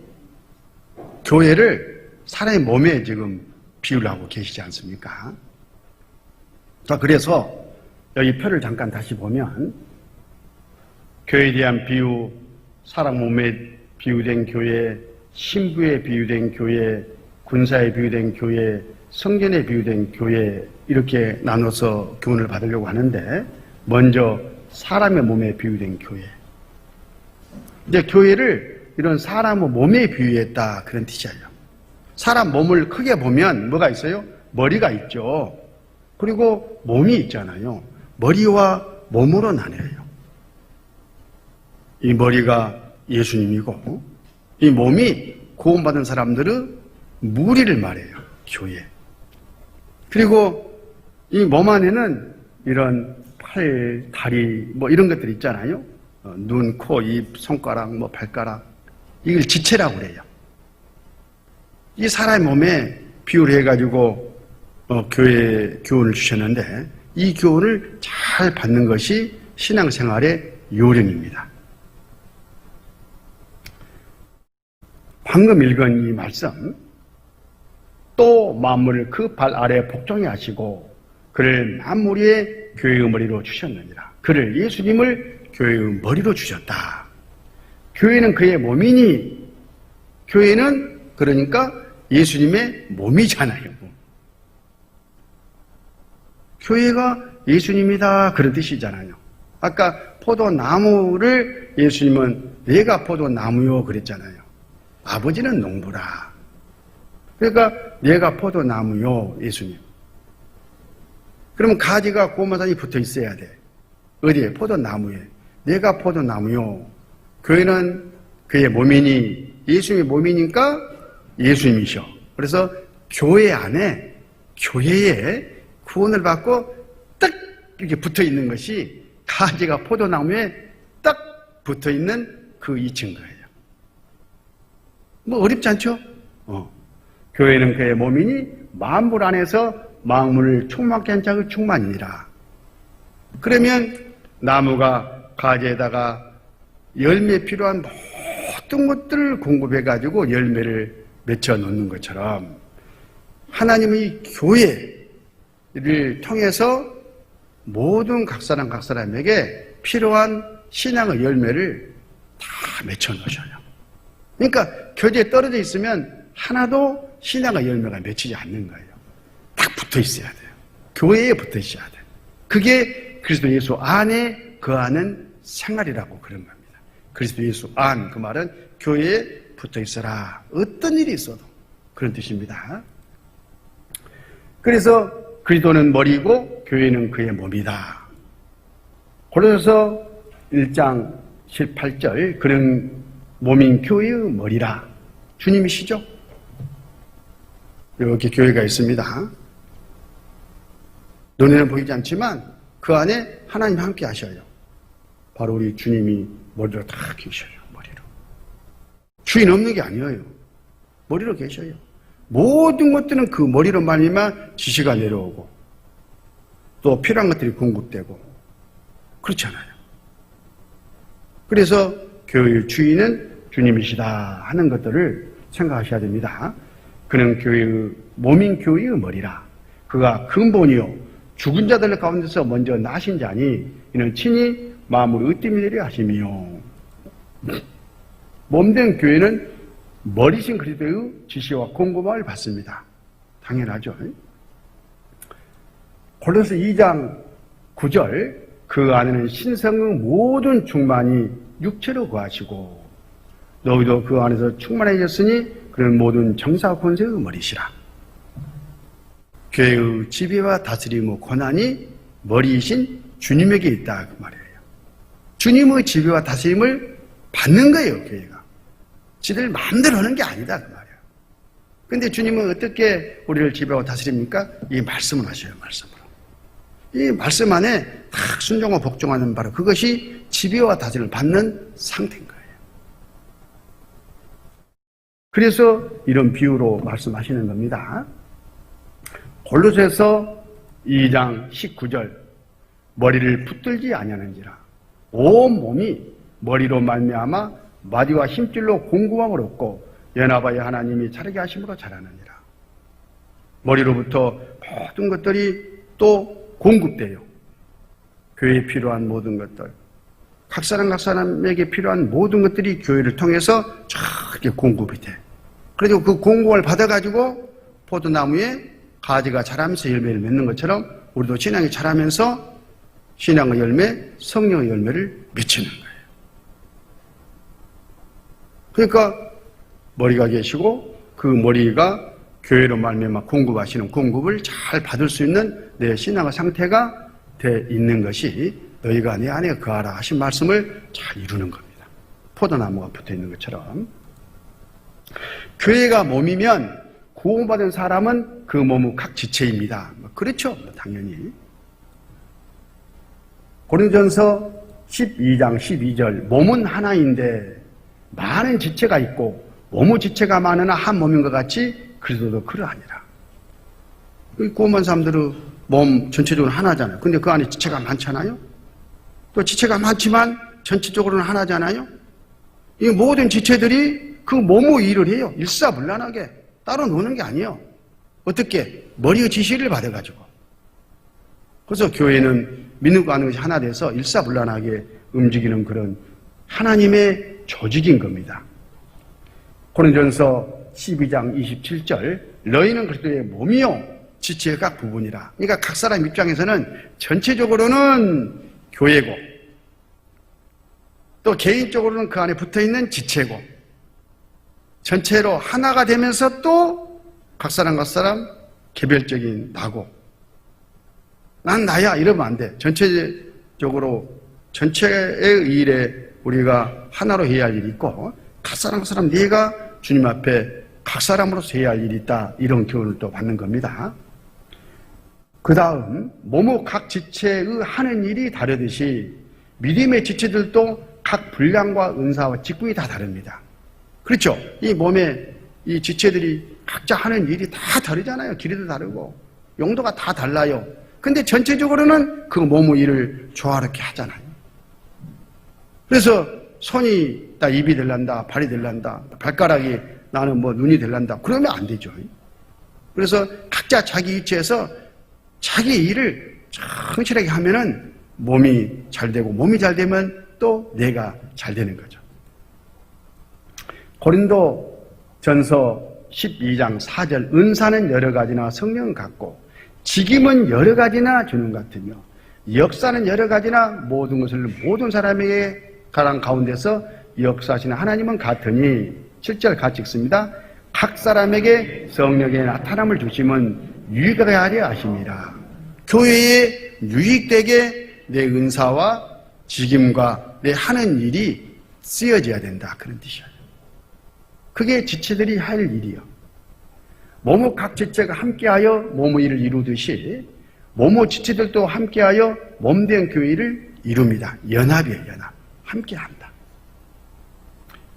교회를 사람의 몸에 지금 비유를 하고 계시지 않습니까? 자, 그래서 여기 표를 잠깐 다시 보면 교회에 대한 비유, 사람 몸에 비유된 교회, 신부에 비유된 교회, 군사에 비유된 교회, 성전에 비유된 교회, 이렇게 나눠서 교훈을 받으려고 하는데, 먼저 사람의 몸에 비유된 교회. 이제 교회를 이런 사람의 몸에 비유했다, 그런 뜻이에요. 사람 몸을 크게 보면 뭐가 있어요? 머리가 있죠. 그리고 몸이 있잖아요. 머리와 몸으로 나뉘어요. 이 머리가 예수님이고, 이 몸이 구원받은 사람들은 무리를 말해요. 교회. 그리고 이 몸 안에는 이런 팔, 다리, 뭐 이런 것들 있잖아요. 눈, 코, 입, 손가락, 뭐 발가락. 이걸 지체라고 그래요. 이 사람의 몸에 비유를 해가지고 교회 교훈을 주셨는데, 이 교훈을 잘 받는 것이 신앙생활의 요령입니다. 방금 읽은 이 말씀, 또 만물을 그 발 아래 복종해 하시고 그를 만물 위에 교회의 머리로 주셨느니라. 그를 예수님을 교회의 머리로 주셨다. 교회는 그의 몸이니, 교회는 그러니까 예수님의 몸이잖아요. 교회가 예수님이다, 그런 뜻이잖아요. 아까 포도나무를 예수님은 내가 포도나무요 그랬잖아요. 아버지는 농부라. 그러니까 내가 포도나무요, 예수님. 그러면 가지가 고마산이 붙어 있어야 돼. 어디에? 포도나무에. 내가 포도나무요. 교회는 그의 몸이니, 예수님의 몸이니까 예수님이셔. 그래서 교회 안에, 교회에 구원을 받고 딱 이렇게 붙어 있는 것이 가지가 포도나무에 딱 붙어 있는 그 이치인 거예요. 뭐 어렵지 않죠? 교회는 그의 몸이니 만물 안에서 만물을 충만케 한 자의 충만이니라. 그러면 나무가 가지에다가 열매 필요한 모든 것들을 공급해가지고 열매를 맺혀 놓는 것처럼 하나님은 이 교회를 통해서 모든 각 사람에게 필요한 신앙의 열매를 다 맺혀 놓으셔요. 그러니까 교제에 떨어져 있으면 하나도 신앙의 열매가 맺히지 않는 거예요. 딱 붙어 있어야 돼요. 교회에 붙어 있어야 돼요. 그게 그리스도 예수 안에 거하는 생활이라고 그런 겁니다. 그리스도 예수 안, 그 말은 교회에 붙어 있어라. 어떤 일이 있어도 그런 뜻입니다. 그래서 그리스도는 머리고 교회는 그의 몸이다. 고린도서 1장 18절, 그는 몸인 교회의 머리라. 주님이시죠? 이렇게 교회가 있습니다. 눈에는 보이지 않지만 그 안에 하나님 함께 하셔요. 바로 우리 주님이 머리로 다 계셔요. 머리로. 주인 없는 게 아니에요. 머리로 계셔요. 모든 것들은 그 머리로 말미암아 지시가 내려오고 또 필요한 것들이 공급되고 그렇잖아요. 그래서 교회의 주인은 주님이시다 하는 것들을 생각하셔야 됩니다. 그는 교회의 몸인 교회의 머리라. 그가 근본이요 죽은 자들 가운데서 먼저 나신 자니 이는 친히 마음으로 으뜸이 되려 하심이요. 몸된 교회는 머리신 그리스도의 지시와 공급을 받습니다. 당연하죠. 골로새 2장 9절, 그 안에는 신성의 모든 충만이 육체로 거하시고 너희도 그 안에서 충만해졌으니 그런 모든 정사 권세의 머리시라. 교회의 지배와 다스림의 권한이 머리이신 주님에게 있다 그 말이에요. 주님의 지배와 다스림을 받는 거예요, 교회가. 지들 마음대로 하는 게 아니다 그 말이에요. 근데 주님은 어떻게 우리를 지배하고 다스립니까? 이 말씀을 하셔요, 말씀으로. 이 말씀 안에 딱 순종하고 복종하는 바로 그것이 지배와 다스림을 받는 상태인 거예요. 그래서 이런 비유로 말씀하시는 겁니다. 골로새서 2장 19절 머리를 붙들지 아니하는지라 온 몸이 머리로 말미암아 마디와 힘줄로 공급함을 얻고 연합하여 하나님이 자르게 하심으로 자라느니라. 머리로부터 모든 것들이 또 공급돼요. 교회에 필요한 모든 것들, 각 사람에게 필요한 모든 것들이 교회를 통해서 저렇게 공급이 돼. 그리고 그 공급을 받아가지고 포도나무에 가지가 자라면서 열매를 맺는 것처럼 우리도 신앙이 자라면서 신앙의 열매, 성령의 열매를 맺히는 거예요. 그러니까 머리가 계시고 그 머리가 교회로 말미암아 공급하시는 공급을 잘 받을 수 있는 내 신앙의 상태가 돼 있는 것이 너희가 내 안에 거하라 하신 말씀을 잘 이루는 겁니다. 포도나무가 붙어 있는 것처럼 교회가 몸이면 구원받은 사람은 그 몸의 각 지체입니다. 그렇죠, 당연히. 고린도전서 12장 12절 몸은 하나인데 많은 지체가 있고 몸의 지체가 많으나 한 몸인 것 같이 그리스도도 그러하니라. 구원받은 사람들은 몸 전체적으로 하나잖아요. 근데 그 안에 지체가 많잖아요. 또 지체가 많지만 전체적으로는 하나잖아요. 이 모든 지체들이 그 몸의 일을 해요. 일사불란하게 따로 노는 게 아니에요. 어떻게? 머리의 지시를 받아가지고. 그래서 교회는 믿는 거 아는 것이 하나 돼서 일사불란하게 움직이는 그런 하나님의 조직인 겁니다. 고린도전서 12장 27절 너희는 그리스도의 몸이요 지체의 각 부분이라. 그러니까 각 사람 입장에서는 전체적으로는 교회고 또 개인적으로는 그 안에 붙어있는 지체고 전체로 하나가 되면서 또 각 사람 개별적인 나고 난 나야 이러면 안 돼. 전체적으로 전체의 일에 우리가 하나로 해야 할 일이 있고 각 사람 네가 주님 앞에 각 사람으로서 해야 할 일이 있다. 이런 교훈을 또 받는 겁니다. 그 다음 몸의 각 지체의 하는 일이 다르듯이 믿음의 지체들도 각 분량과 은사와 직분이 다 다릅니다. 그렇죠? 이 몸에 이 지체들이 각자 하는 일이 다 다르잖아요. 길이도 다르고 용도가 다 달라요. 근데 전체적으로는 그 몸의 일을 조화롭게 하잖아요. 그래서 손이 나 입이 될란다, 발이 될란다, 발가락이 나는 뭐 눈이 될란다. 그러면 안 되죠. 그래서 각자 자기 위치에서 자기 일을 성실하게 하면은 몸이 잘 되고 몸이 잘 되면 또 내가 잘 되는 거죠. 고린도전서 12장 4절 은사는 여러 가지나 성령 같고 직임은 여러 가지나 주는 같으며 역사는 여러 가지나 모든 것을 모든 사람에게 가랑 가운데서 역사하시는 하나님은 같으니 7절 같이 읽습니다. 각 사람에게 성령의 나타남을 주심은 유익하게 하려 하심이라. 교회에 유익되게 내 은사와 직임과 내 하는 일이 쓰여져야 된다. 그런 뜻이에요. 그게 지체들이 할 일이요. 몸의 각 지체가 함께하여 몸의 일을 이루듯이 몸의 지체들도 함께하여 몸된 교회를 이룹니다. 연합이에요, 연합. 함께한다.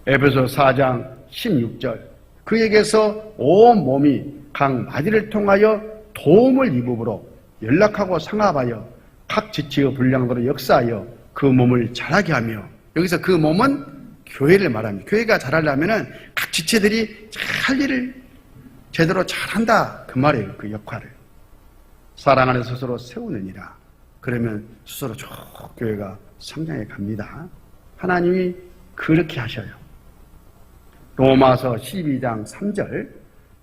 에베소 4장 16절 그에게서 온 몸이 각 마디를 통하여 도움을 입음으로 연락하고 상합하여 각 지체의 분량대로 역사하여 그 몸을 자라게 하며 여기서 그 몸은 교회를 말합니다. 교회가 잘하려면 각 지체들이 할 일을 제대로 잘한다 그 말이에요. 그 역할을 사랑 안에서 스스로 세우느니라. 그러면 스스로 쭉 교회가 성장해 갑니다. 하나님이 그렇게 하셔요. 로마서 12장 3절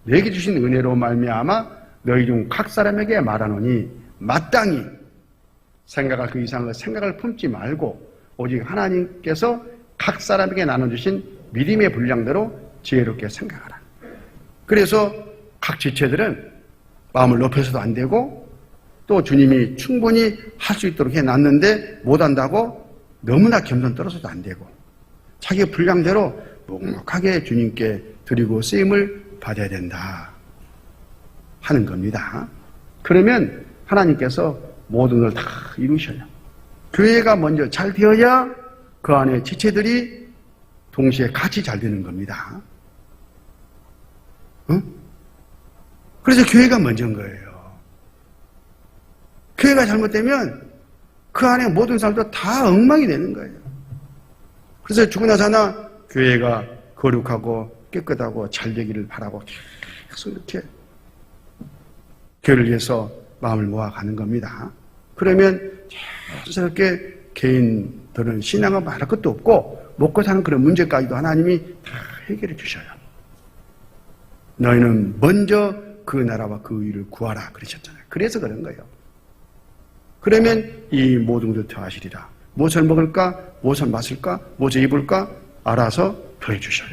내게 주신 은혜로 말미암아 너희 중 각 사람에게 말하노니 마땅히 생각할 그 이상의 생각을 품지 말고 오직 하나님께서 각 사람에게 나눠주신 믿음의 분량대로 지혜롭게 생각하라. 그래서 각 지체들은 마음을 높여서도 안 되고 또 주님이 충분히 할 수 있도록 해놨는데 못한다고 너무나 겸손 떨어져도 안 되고 자기의 분량대로 묵묵하게 주님께 드리고 쓰임을 받아야 된다 하는 겁니다. 그러면 하나님께서 모든 걸 다 이루셔요. 교회가 먼저 잘 되어야 그 안에 지체들이 동시에 같이 잘 되는 겁니다. 응? 그래서 교회가 먼저인 거예요. 교회가 잘못되면 그 안에 모든 사람도 다 엉망이 되는 거예요. 그래서 죽으나 사나 교회가 거룩하고 깨끗하고 잘 되기를 바라고 계속 이렇게 교회를 위해서 마음을 모아가는 겁니다. 그러면 자연스럽게 개인들은 신앙은 말할 것도 없고 먹고 사는 그런 문제까지도 하나님이 다 해결해 주셔요. 너희는 먼저 그 나라와 그 의를 구하라 그러셨잖아요. 그래서 그런 거예요. 그러면 이 모든 것을 더하시리라. 무엇을 먹을까? 무엇을 마실까? 무엇을 입을까? 알아서 더해 주셔요.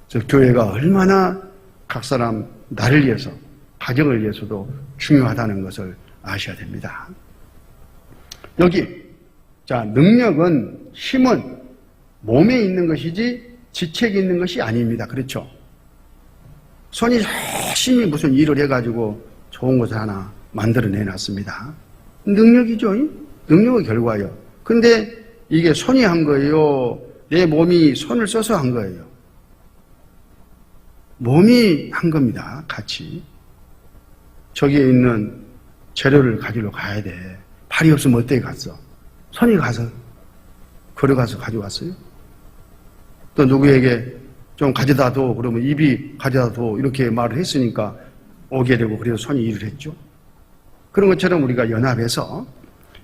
그래서 교회가 얼마나 각 사람 나를 위해서 가정을 위해서도 중요하다는 것을 아셔야 됩니다. 여기 자 능력은 힘은 몸에 있는 것이지 지책이 있는 것이 아닙니다. 그렇죠? 손이 열심히 무슨 일을 해가지고 좋은 것을 하나 만들어내놨습니다. 능력이죠. 능력의 결과예요. 근데 이게 손이 한 거예요? 내 몸이 손을 써서 한 거예요? 몸이 한 겁니다. 같이. 저기에 있는 재료를 가지러 가야 돼. 발이 없으면 어떻게 갔어? 손이 가서 걸어가서 가져왔어요? 또 누구에게 좀 가져다 둬 그러면 입이 가져다 둬 이렇게 말을 했으니까 오게 되고 그래서 손이 일을 했죠. 그런 것처럼 우리가 연합해서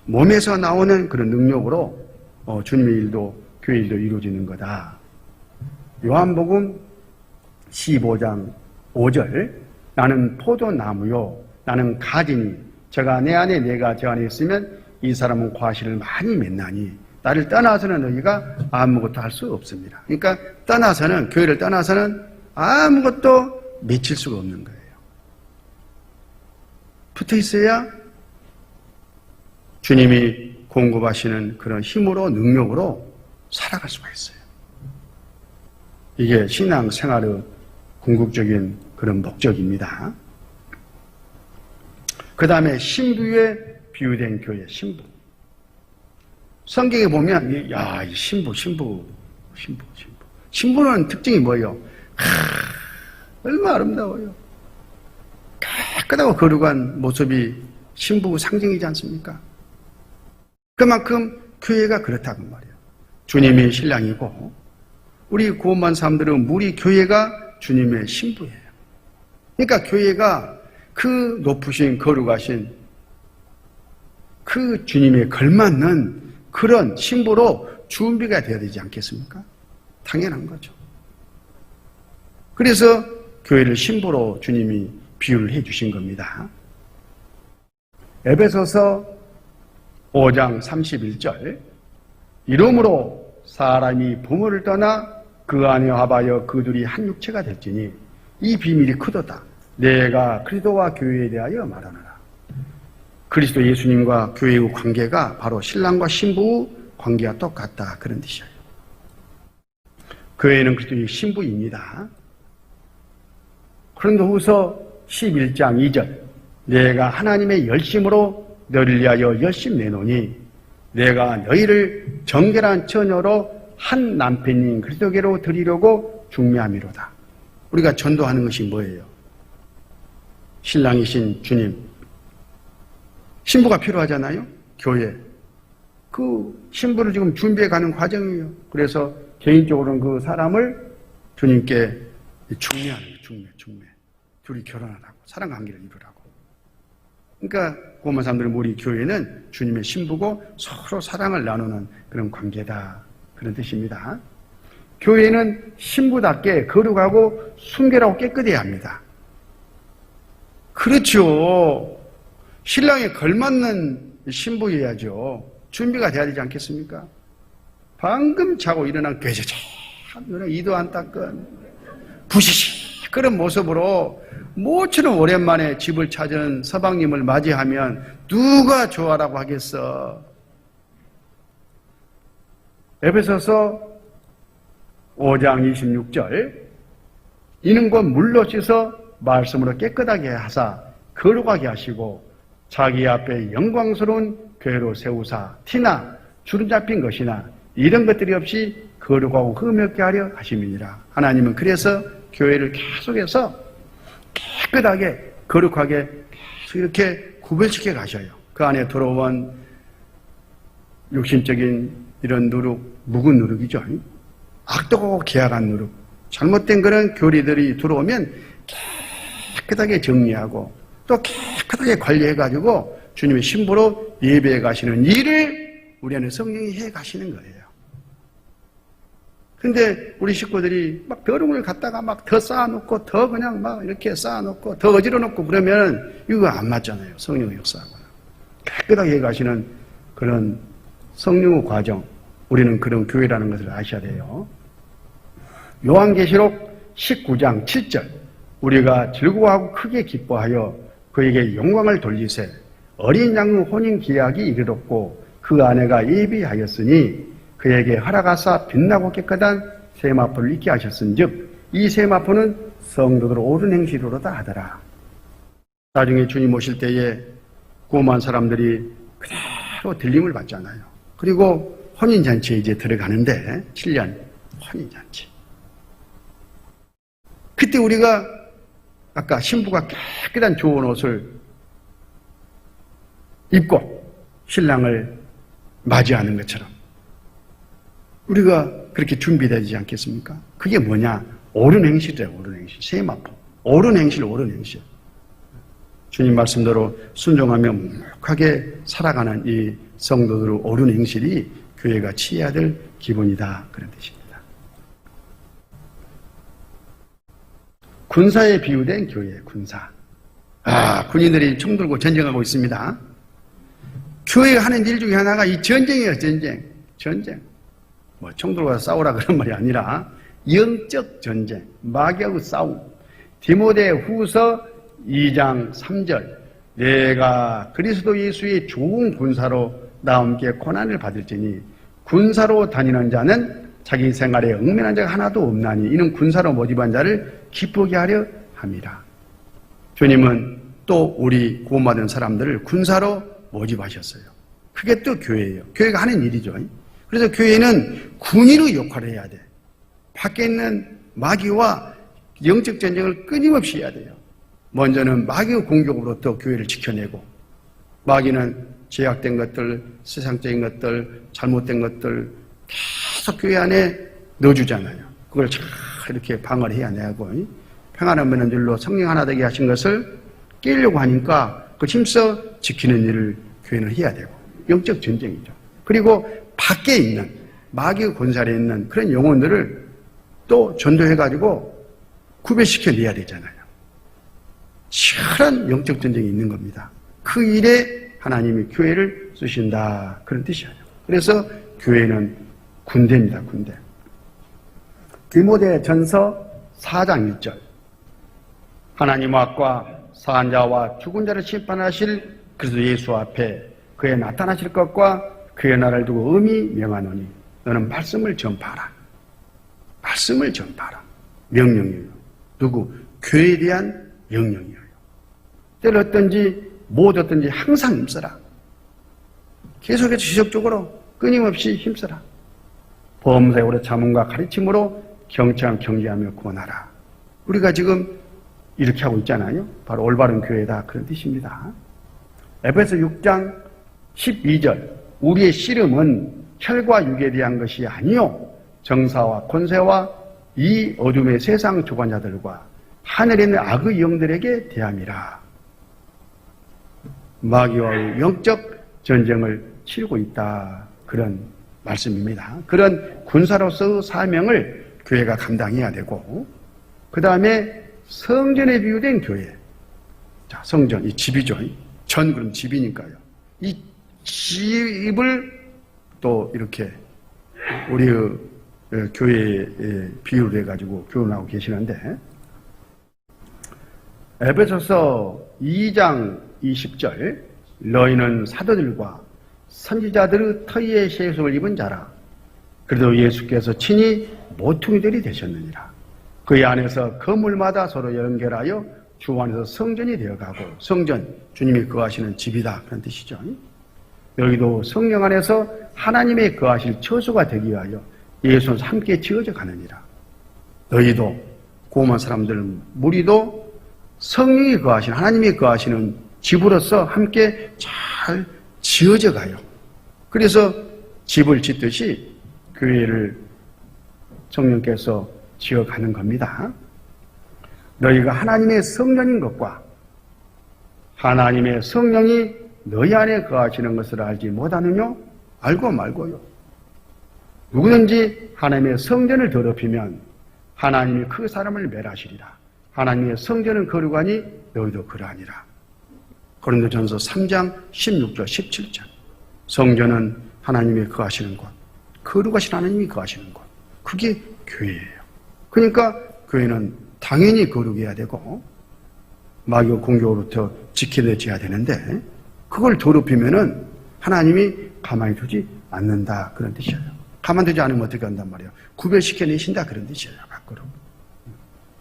몸에서 나오는 그런 능력으로 주님의 일도 교회 일도 이루어지는 거다. 요한복음 15장 5절 나는 포도나무요 나는 가지니 저가 내 안에 내가 저 안에 있으면 이 사람은 과실을 많이 맺나니 나를 떠나서는 너희가 아무것도 할 수 없습니다. 그러니까 떠나서는 교회를 떠나서는 아무것도 맺힐 수가 없는 거예요. 붙어 있어야 주님이 공급하시는 그런 힘으로 능력으로 살아갈 수가 있어요. 이게 신앙생활의 궁극적인 그런 목적입니다. 그 다음에 신부에 비유된 교회, 신부. 성경에 보면, 야, 이 신부는 특징이 뭐예요? 얼마나 아름다워요. 깨끗하고 거룩한 모습이 신부 상징이지 않습니까? 그만큼 교회가 그렇다고 말이에요. 주님이 신랑이고, 우리 구원받은 사람들은 우리 교회가 주님의 신부예요. 그러니까 교회가 그 높으신 거룩하신 그 주님에 걸맞는 그런 신부로 준비가 되어야 되지 않겠습니까? 당연한 거죠. 그래서 교회를 신부로 주님이 비유를 해 주신 겁니다. 에베소서 5장 31절 이러므로 사람이 부모를 떠나 그 안에 합하여 그 둘이 한 육체가 될지니 이 비밀이 크도다. 내가 그리스도와 교회에 대하여 말하노라. 그리스도 예수님과 교회의 관계가 바로 신랑과 신부의 관계와 똑같다. 그런 뜻이에요. 교회는 그리스도의 신부입니다. 고린도후서 11장 2절 내가 하나님의 열심으로 너희를 위하여 열심 내노니 내가 너희를 정결한 처녀로 한 남편인 그리스도께로 드리려고 중매함이로다. 우리가 전도하는 것이 뭐예요? 신랑이신 주님. 신부가 필요하잖아요. 교회. 그 신부를 지금 준비해가는 과정이에요. 그래서 개인적으로는 그 사람을 주님께 중매하는 거예요. 중매. 둘이 결혼하라고. 사랑관계를 이루라고. 그러니까 고만 사람들은 우리 교회는 주님의 신부고 서로 사랑을 나누는 그런 관계다. 그런 뜻입니다. 교회는 신부답게 거룩하고 순결하고 깨끗해야 합니다. 그렇죠. 신랑에 걸맞는 신부여야죠. 준비가 돼야 되지 않겠습니까? 방금 자고 일어난 괴제자 참 이도 안 닦은 부시시 그런 모습으로 모처럼 오랜만에 집을 찾은 서방님을 맞이하면 누가 좋아라고 하겠어. 에베소서 5장 26절 이는 곧 물로 씻어 말씀으로 깨끗하게 하사 거룩하게 하시고 자기 앞에 영광스러운 교회로 세우사 티나 주름 잡힌 것이나 이런 것들이 없이 거룩하고 흠없게 하려 하심이니라. 하나님은 그래서 교회를 계속해서 깨끗하게 거룩하게 계속 이렇게 구별시켜 가셔요. 그 안에 들어온 육신적인 이런 누룩, 묵은 누룩이죠. 악독하고 계약한 누룩, 잘못된 그런 교리들이 들어오면 깨끗하게 정리하고 또 깨끗하게 관리해가지고 주님의 신부로 예배해 가시는 일을 우리 안에 성령이 해 가시는 거예요. 근데 우리 식구들이 막 더러움을 갖다가 막 더 쌓아놓고 더 그냥 막 이렇게 쌓아놓고 더 어지러 놓고 그러면 이거 안 맞잖아요. 성령의 역사하고는. 깨끗하게 해 가시는 그런 성령의 과정, 우리는 그런 교회라는 것을 아셔야 돼요. 요한계시록 19장 7절 우리가 즐거워하고 크게 기뻐하여 그에게 영광을 돌리세 어린 양의 혼인 기약이 이르렀고 그 아내가 예비하였으니 그에게 허락하사 빛나고 깨끗한 세마포를 입게 하셨은즉 이 세마포는 성도들 옳은 행실로다 하더라. 나중에 주님 오실 때에 고만 사람들이 그대로 들림을 받잖아요. 그리고 혼인잔치에 이제 들어가는데 7년 혼인잔치. 그때 우리가 아까 신부가 깨끗한 좋은 옷을 입고 신랑을 맞이하는 것처럼 우리가 그렇게 준비되지 않겠습니까? 그게 뭐냐? 옳은 행실이에요. 옳은 행실. 세마포. 옳은 행실, 옳은 행실. 주님 말씀대로 순종하며 묵묵하게 살아가는 이 성도들의 옳은 행실이 교회가 취해야 될 기본이다. 그런 뜻입니다. 군사에 비유된 교회, 군사. 군인들이 총 들고 전쟁하고 있습니다. 교회가 하는 일 중에 하나가 이 전쟁이에요, 전쟁. 전쟁. 뭐 총 들고 싸우라 그런 말이 아니라 영적 전쟁, 마귀하고 싸움. 디모데 후서 2장 3절 내가 그리스도 예수의 좋은 군사로 나음께 고난을 받을지니 군사로 다니는 자는 자기 생활에 얽매는 자가 하나도 없나니 이는 군사로 모집한 자를 기쁘게 하려 함이라. 주님은 또 우리 구원받은 사람들을 군사로 모집하셨어요. 그게 또 교회예요. 교회가 하는 일이죠. 그래서 교회는 군인의 역할을 해야 돼. 밖에 있는 마귀와 영적 전쟁을 끊임없이 해야 돼요. 먼저는 마귀의 공격으로부터 교회를 지켜내고 마귀는 제약된 것들, 세상적인 것들, 잘못된 것들 계속 교회 안에 넣어주잖아요. 그걸 잘 이렇게 방어를 해야 내고 평안한 줄로 성령 하나 되게 하신 것을 깨려고 하니까 그 힘써 지키는 일을 교회는 해야 되고 영적 전쟁이죠. 그리고 밖에 있는 마귀의 권살에 있는 그런 영혼들을 또 전도해가지고 구별시켜내야 되잖아요. 치열한 영적 전쟁이 있는 겁니다. 그 일에 하나님이 교회를 쓰신다. 그런 뜻이에요. 그래서 교회는 군대입니다. 군대. 디모데 전서 4장 1절 하나님 앞과 사한 자와 죽은 자를 심판하실 그리스도 예수 앞에 그의 나타나실 것과 그의 나라를 두고 의미 명하노니 너는 말씀을 전파하라. 말씀을 전파하라. 명령이에요. 누구? 교회에 대한 명령이에요. 때를 어떤지 못 어떤지 항상 힘써라. 계속해서 지속적으로 끊임없이 힘써라. 범사에 오래 참음과 가르침으로 경청 경계하며 구원하라. 우리가 지금 이렇게 하고 있잖아요. 바로 올바른 교회다. 그런 뜻입니다. 에베소 6장 12절 우리의 씨름은 혈과 육에 대한 것이 아니요 정사와 권세와 이 어둠의 세상 주관자들과 하늘에 있는 악의 영들에게 대함이라. 마귀와의 영적 전쟁을 치르고 있다. 그런 말씀입니다. 그런 군사로서의 사명을 교회가 감당해야 되고 그 다음에 성전에 비유된 교회. 자, 성전, 이 집이죠. 전 그럼 집이니까요. 이 집을 또 이렇게 우리의 교회에 비유를 해가지고 교훈하고 계시는데, 에베소서 2장 20절, 너희는 사도들과 선지자들의 터위의 세속을 입은 자라. 그래도 예수께서 친히 모퉁이들이 되셨느니라. 그의 안에서 건물마다 서로 연결하여 주 안에서 성전이 되어가고, 성전, 주님이 거하시는 집이다, 그런 뜻이죠. 여기도 성령 안에서 하나님의 거하실 처소가 되기 위하여 예수 안에서 함께 지어져 가느니라. 너희도, 고만 사람들, 무리도 성령이 거하시는, 하나님이 거하시는 집으로서 함께 잘 지어져 가요. 그래서 집을 짓듯이 교회를 성령께서 지어가는 겁니다. 너희가 하나님의 성전인 것과 하나님의 성령이 너희 안에 거하시는 것을 알지 못하느냐? 알고 말고요. 누구든지 하나님의 성전을 더럽히면 하나님이 그 사람을 멸하시리라. 하나님의 성전을 거룩하니 너희도 그러하니라. 고린도전서 3장 16절 17절. 성전은 하나님이 거하시는 곳, 거룩하신 하나님이 거하시는 곳, 그게 교회예요. 그러니까 교회는 당연히 거룩해야 되고 마귀의 공격으로부터 지켜내줘야 되는데, 그걸 더럽히면은 하나님이 가만히 두지 않는다, 그런 뜻이에요. 가만히 두지 않으면 어떻게 한단 말이에요? 구별시켜내신다, 그런 뜻이에요. 밖으로.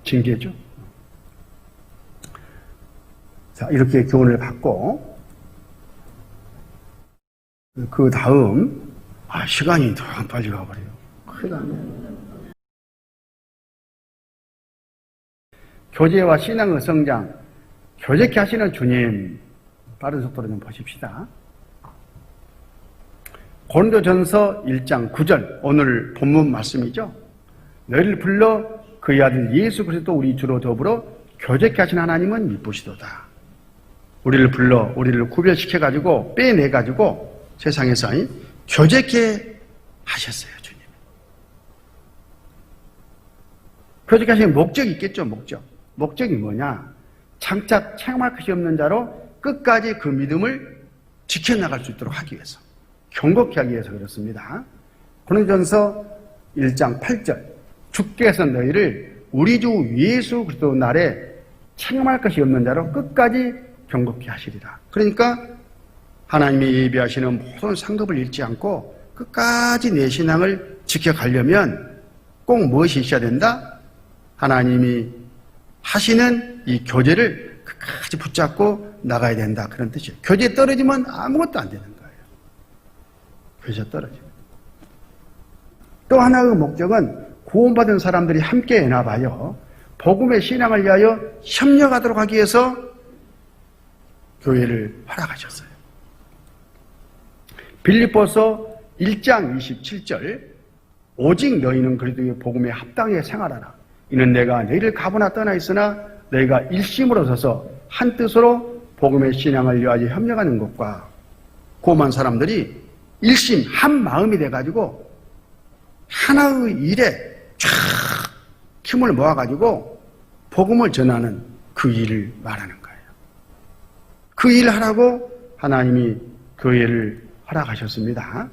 징계죠. 자, 이렇게 교훈을 받고 그 다음, 시간이 더 빨리 가버려요. 큰일 났네. 교제와 신앙의 성장, 교제케 하시는 주님, 빠른 속도로 좀 보십시다. 고린도전서 1장 9절, 오늘 본문 말씀이죠. 너희를 불러 그의 아들 예수 그리스도 우리 주로 더불어 교제케 하신 하나님은 미쁘시도다. 우리를 불러, 우리를 구별시켜가지고 빼내가지고 세상에서 교제케 하셨어요, 주님. 교제케 하시는 목적이 있겠죠, 목적. 목적이 뭐냐? 장차 체험할 것이 없는 자로 끝까지 그 믿음을 지켜나갈 수 있도록 하기 위해서, 경고케 하기 위해서 그렇습니다. 고린도전서 1장 8절, 주께서 너희를 우리 주 예수 그리스도 날에 체험할 것이 없는 자로 끝까지 경고케 하시리라. 그러니까 하나님이 예비하시는 모든 상급을 잃지 않고 끝까지 내 신앙을 지켜가려면 꼭 무엇이 있어야 된다? 하나님이 하시는 이 교제를 끝까지 붙잡고 나가야 된다, 그런 뜻이에요. 교제에 떨어지면 아무것도 안 되는 거예요. 교제에 떨어지면. 또 하나의 목적은 구원받은 사람들이 함께 해나봐요. 복음의 신앙을 위하여 협력하도록 하기 위해서 교회를 허락하셨어요. 빌립보서 1장 27절, 오직 너희는 그리스도의 복음에 합당하게 생활하라. 이는 내가 너희를 가보나 떠나 있으나 너희가 일심으로 서서 한 뜻으로 복음의 신앙을 위하여 협력하는 것과, 고만 사람들이 일심 한 마음이 돼가지고 하나의 일에 쫙 힘을 모아가지고 복음을 전하는 그 일을 말하는 거예요. 그 일을 하라고 하나님이 교회를 허락하셨습니다.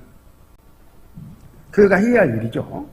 그가 해야 할 일이죠.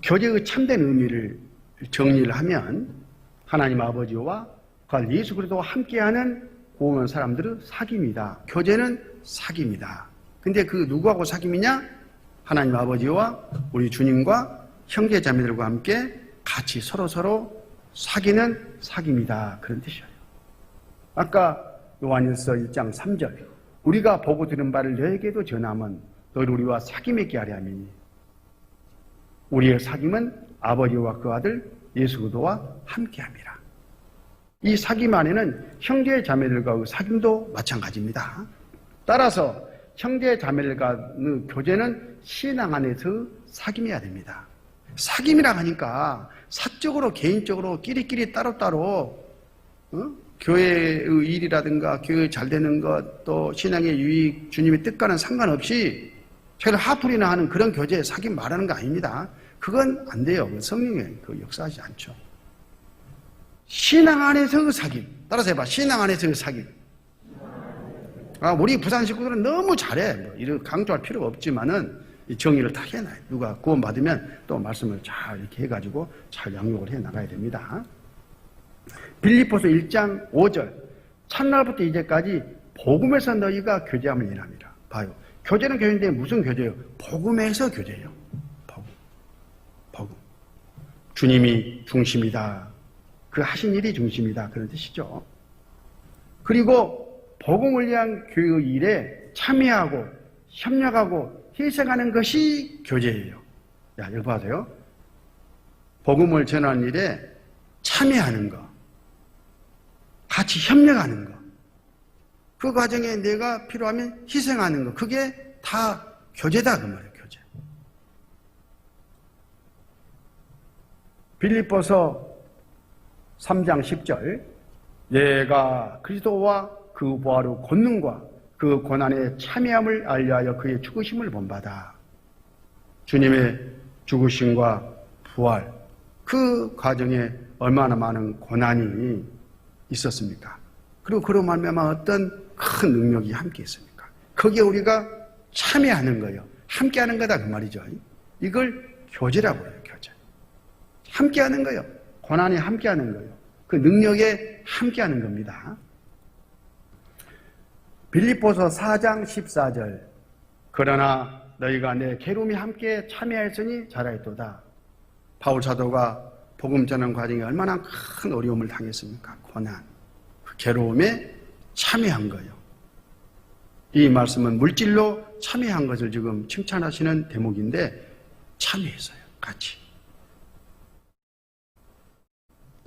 교제의 참된 의미를 정리를 하면 하나님 아버지와 그 예수 그리스도와 함께하는 고운 사람들은 사귐이다. 교제는 사귐이다. 근데 그 누구하고 사귐이냐? 하나님 아버지와 우리 주님과 형제 자매들과 함께 같이 서로 사귀는 사귐이다. 그런 뜻이에요. 아까 요한일서 1장 3절 우리가 보고 들은 바를 너에게도 전함은 너희를 우리와 사귐 맺게 하려 함이니 우리의 사귐은 아버지와 그 아들 예수 그리스도와 함께함이라. 이 사귐 안에는 형제 자매들과의 사귐도 마찬가지입니다. 따라서 형제 자매들과의 교제는 신앙 안에서 사귐이어야 됩니다. 사귐이라 하니까 사적으로 개인적으로 끼리끼리 따로따로 교회의 일이라든가 교회 잘 되는 것 또 신앙의 유익 주님의 뜻과는 상관없이 저를 하풀이나 하는 그런 교제에 사귐 말하는 거 아닙니다. 그건 안 돼요. 성령이 그 역사하지 않죠. 신앙 안에서의 사귐. 따라서 해봐. 신앙 안에서의 사귐. 우리 부산 식구들은 너무 잘해. 이런 강조할 필요가 없지만은 이 정의를 다 해놔요. 누가 구원받으면 또 말씀을 잘 이렇게 해가지고 잘 양육을 해 나가야 됩니다. 빌립보서 1장 5절. 첫날부터 이제까지 복음에서 너희가 교제함을 인함이라. 봐요. 교제는 교제인데 무슨 교제예요? 복음에서 교제예요. 복음. 주님이 중심이다. 그 하신 일이 중심이다. 그런 뜻이죠. 그리고 복음을 위한 교회 일에 참여하고 협력하고 희생하는 것이 교제예요. 야, 이거 봐세요. 복음을 전하는 일에 참여하는 거, 같이 협력하는 거, 그 과정에 내가 필요하면 희생하는 거, 그게 다 교제다 그 말이에요. 교제. 빌립보서 3장 10절 내가 그리스도와 그 부활의 권능과 그 고난의 참여함을 알려하여 그의 죽으심을 본받아. 주님의 죽으심과 부활 그 과정에 얼마나 많은 고난이 있었습니까? 그리고 그로 말미암아 어떤 큰 능력이 함께 있습니까? 거기에 우리가 참여하는 거예요. 함께하는 거다 그 말이죠. 이걸 교제라고 해요. 교제. 함께하는 거예요. 고난에 함께하는 거예요. 그 능력에 함께하는 겁니다. 빌립보서 4장 14절 그러나 너희가 내 괴로움이 함께 참여하였으니 잘하였도다. 바울 사도가 복음 전하는 과정에 얼마나 큰 어려움을 당했습니까? 고난, 그 괴로움에 참여한 거예요. 이 말씀은 물질로 참여한 것을 지금 칭찬하시는 대목인데 참여했어요. 같이.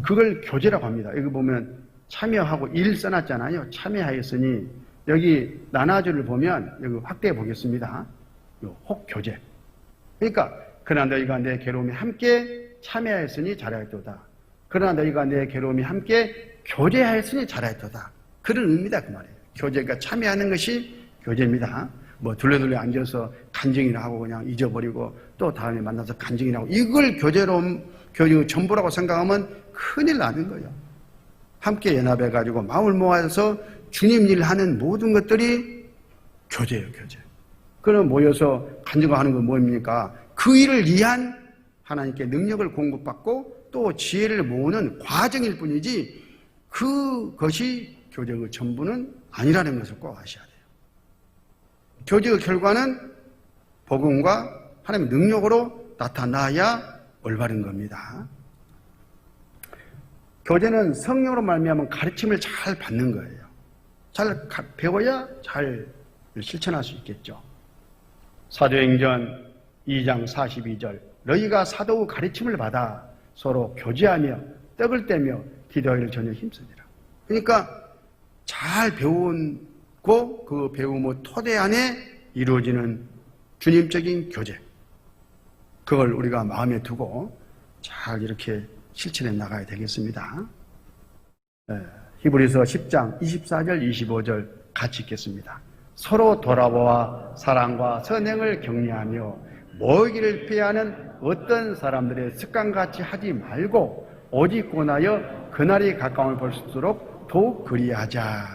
그걸 교제라고 합니다. 여기 보면 참여하고 일 써놨잖아요. 참여하였으니 여기 나눠주를 보면 여기 확대해 보겠습니다. 혹교제. 그러니까 그러나 너희가 내 괴로움에 함께 참여하였으니 잘하였도다. 그러나 너희가 내 괴로움이 함께 교제하였으니 잘하였도다. 그런 의미다 그 말이에요. 교제가 참여하는 것이 교제입니다. 뭐 둘레둘레 앉아서 간증이나 하고 그냥 잊어버리고 또 다음에 만나서 간증이나 하고 이걸 교제로 교제 전부라고 생각하면 큰일 나는 거예요. 함께 연합해가지고 마음을 모아서 주님 일 하는 모든 것들이 교제예요. 교제. 그럼 모여서 간증하는 건 뭡니까? 그 일을 위한 하나님께 능력을 공급받고 또 지혜를 모으는 과정일 뿐이지 그것이 교제의 전부는 아니라는 것을 꼭 아셔야 돼요. 교제의 결과는 복음과 하나님의 능력으로 나타나야 올바른 겁니다. 교제는 성령으로 말미암은 가르침을 잘 받는 거예요. 잘 배워야 잘 실천할 수 있겠죠. 사도행전 2장 42절 너희가 사도의 가르침을 받아 서로 교제하며 떡을 떼며 기도하기를 전혀 힘쓰니라. 그러니까 잘 배우고 그 배움의 토대 안에 이루어지는 주님적인 교제, 그걸 우리가 마음에 두고 잘 이렇게 실천해 나가야 되겠습니다. 히브리서 10장 24절 25절 같이 읽겠습니다. 서로 돌아보아 사랑과 선행을 격려하며 모이기를 피하는 어떤 사람들의 습관같이 하지 말고 오직 권하여 그날이 가까움을 볼수록 더욱 그리하자.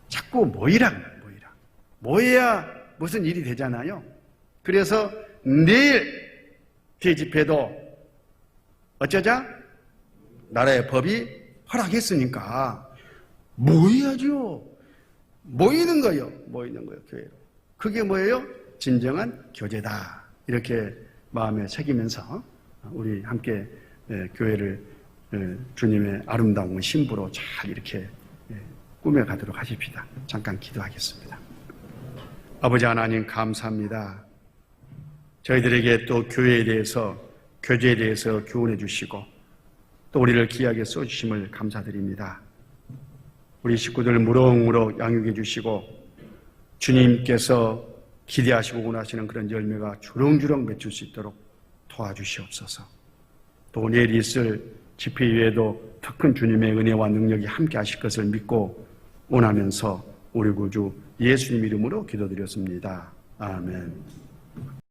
자꾸 모이라. 모여야 무슨 일이 되잖아요. 그래서 내일 대집회도 어쩌자? 나라의 법이 허락했으니까 모여야죠. 모이는 거요. 모이는 거요. 교회로. 그게 뭐예요? 진정한 교제다. 이렇게 마음에 새기면서 우리 함께 교회를 주님의 아름다운 신부로 잘 이렇게 꾸며가도록 하십시다. 잠깐 기도하겠습니다. 아버지 하나님 감사합니다. 저희들에게 또 교회에 대해서, 교제에 대해서 교훈해 주시고 또 우리를 귀하게 써주심을 감사드립니다. 우리 식구들 무럭무럭 양육해 주시고 주님께서 기대하시고 원하시는 그런 열매가 주렁주렁 맺힐 수 있도록 도와주시옵소서. 또 내일 있을 집회 외에도 더 큰 주님의 은혜와 능력이 함께 하실 것을 믿고 원하면서 우리 구주 예수님 이름으로 기도드렸습니다. 아멘.